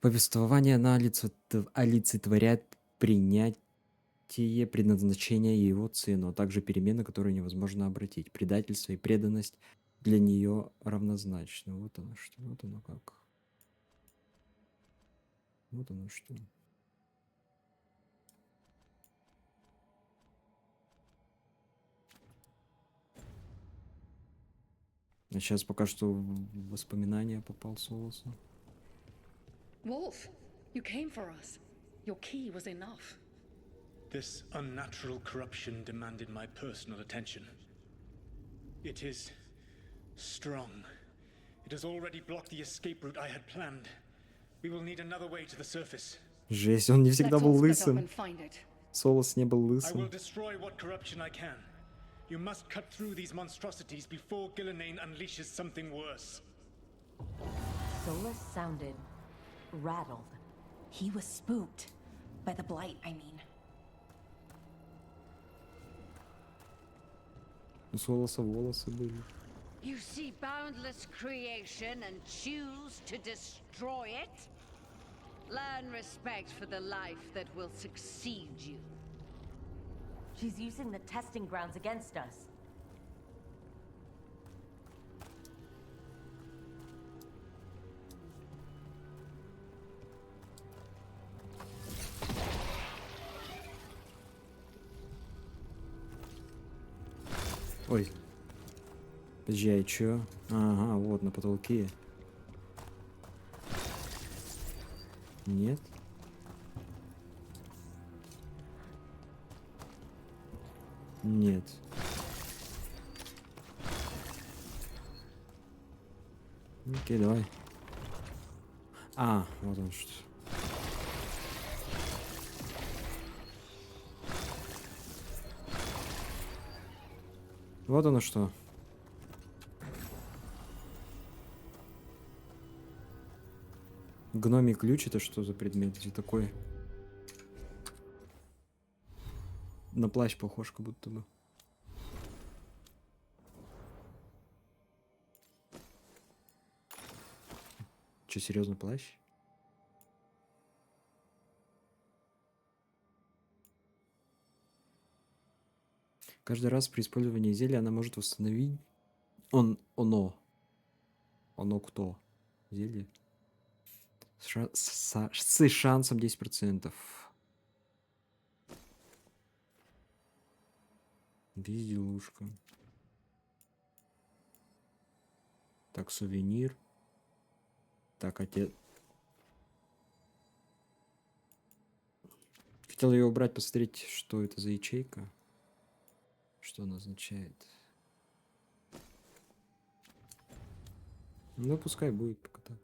Повествование она олицетворяет принятие предназначения и его цену, а также перемены, которые невозможно обратить. Предательство и преданность для нее равнозначны. Вот оно что, вот оно как. Вот оно что. А сейчас пока что в воспоминания попал Солоса. Wolf, you came for us. Your key was enough. This unnatural corruption demanded my personal attention. It is strong. It has already blocked the escape route I had planned. We will need another way to the surface. Жесть, он не всегда был лысым. Солос не был I will лысым. destroy what corruption I can. You must cut through these monstrosities before Gillenane unleashes something worse. Solus sounded rattled. He was spooked. By the blight, I mean. У Солоса волосы были. You see boundless creation and choose to destroy it? Learn respect for the life that will succeed you. She's using the testing grounds against us. Ой. Подожди, а чё? Ага, вот на потолке. Нет? Нет. Окей, давай. А, вот он что. Вот оно что. Гномий ключ — это что за предмет? Где такой? На плащ похож, как будто бы. Че, серьезно, плащ? Каждый раз при использовании зелья она может восстановить... Оно кто? Зелье? С шансом 10%. Безделушка. Так, сувенир. Так, отец. Хотел ее убрать, посмотреть, что это за ячейка. Что она означает. Ну, пускай будет пока так.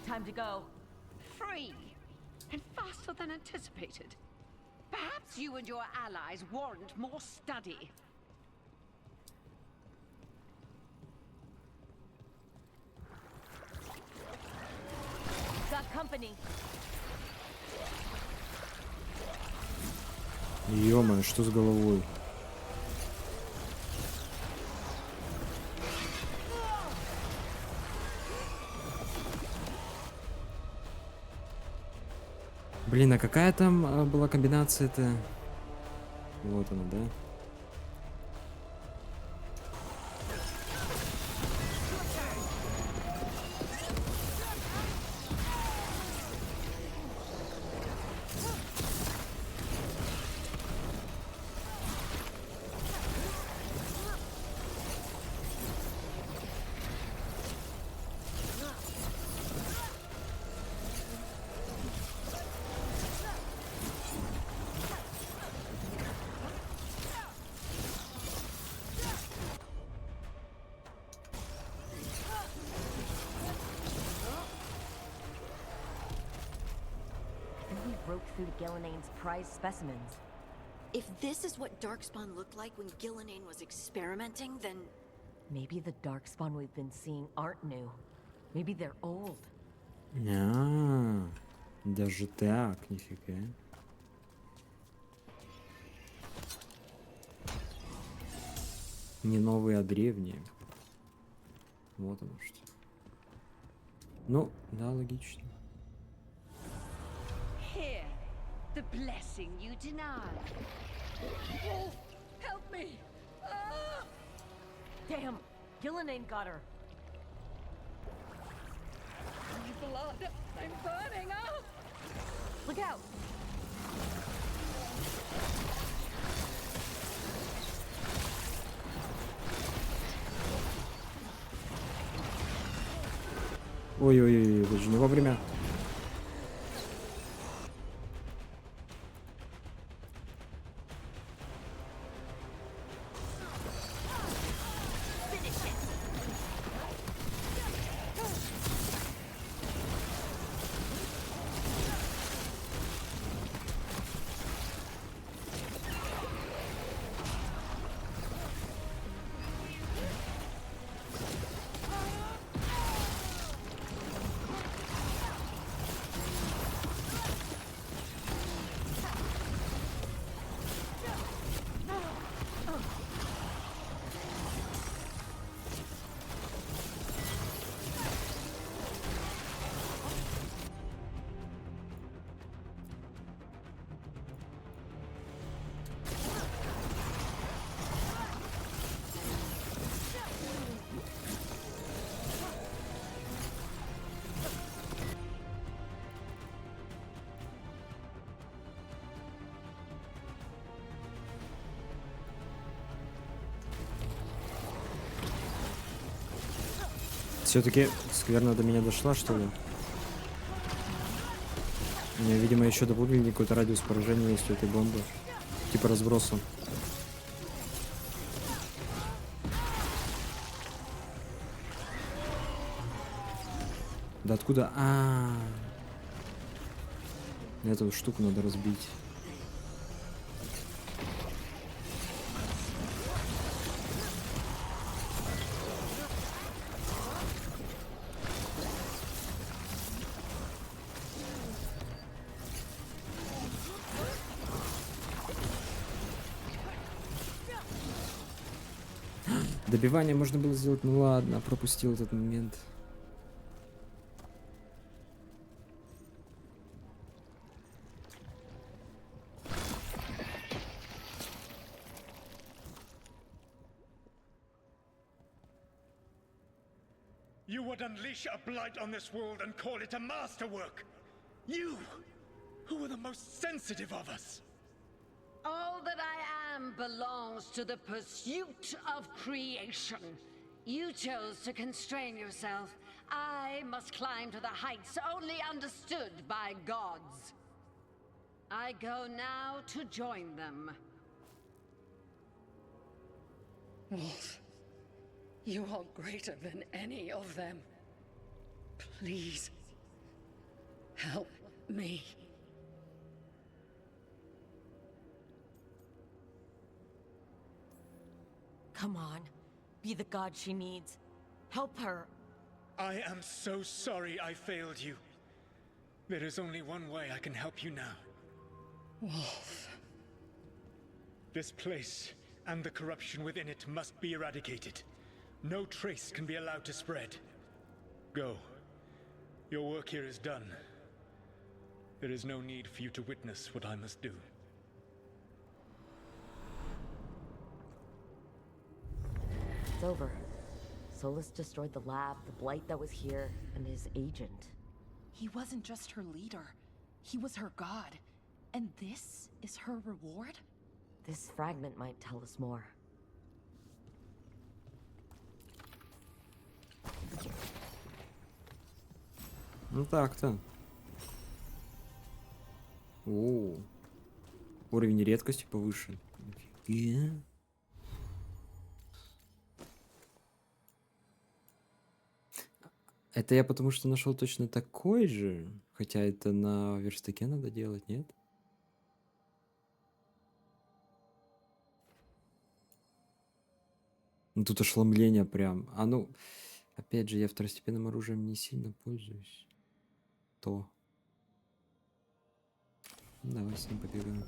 Time to go. Free. And faster than anticipated. Perhaps you and your allies warrant more study. Got company. Ё-моё, что с головой? Блин, а какая там была комбинация-то? Вот она, да? Broke through to Gillenane's prized specimens. If this is what Darkspawn looked like when Gillenane was experimenting, then... Maybe the Darkspawn we've been seeing aren't new. Maybe they're old. Даже так, нифига. Не новые, а древние. Вот оно что. Ну, да, логично. Here, the blessing you denied. Wolf, help me! Ah! Damn! Gillenane got her. My blood! I'm burning up! Look out! Ой-ой-ой, даже не вовремя. Все-таки скверно до меня дошла, что ли? У меня, видимо, еще дополнительный какой-то радиус поражения есть у этой бомбы. Типа разброса. Да откуда? Эту штуку надо разбить. Добивание можно было сделать, ну ладно, пропустил этот момент. You would unleash a blight on this world and call it a masterwork. You, who are the most sensitive of us. All that I am belongs to the pursuit of creation. You chose to constrain yourself. I must climb to the heights only understood by gods. I go now to join them. Wolf, you are greater than any of them. Please, help me. Come on. Be the god she needs. Help her. I am so sorry I failed you. There is only one way I can help you now. Wolf. This place and the corruption within it must be eradicated. No trace can be allowed to spread. Go. Your work here is done. There is no need for you to witness what I must do. It's over. Solus destroyed the lab, the blight that was here, and his agent. He wasn't just her leader. He was her god. And this is her reward? This fragment might tell us more. Ну так-то. О, уровень редкости повышен. Офигеть. Это я потому что нашел точно такой же, хотя это на верстаке надо делать, нет? Ну тут ошеломление прям. А ну, опять же, я второстепенным оружием не сильно пользуюсь. То. Давай с ним побегаем.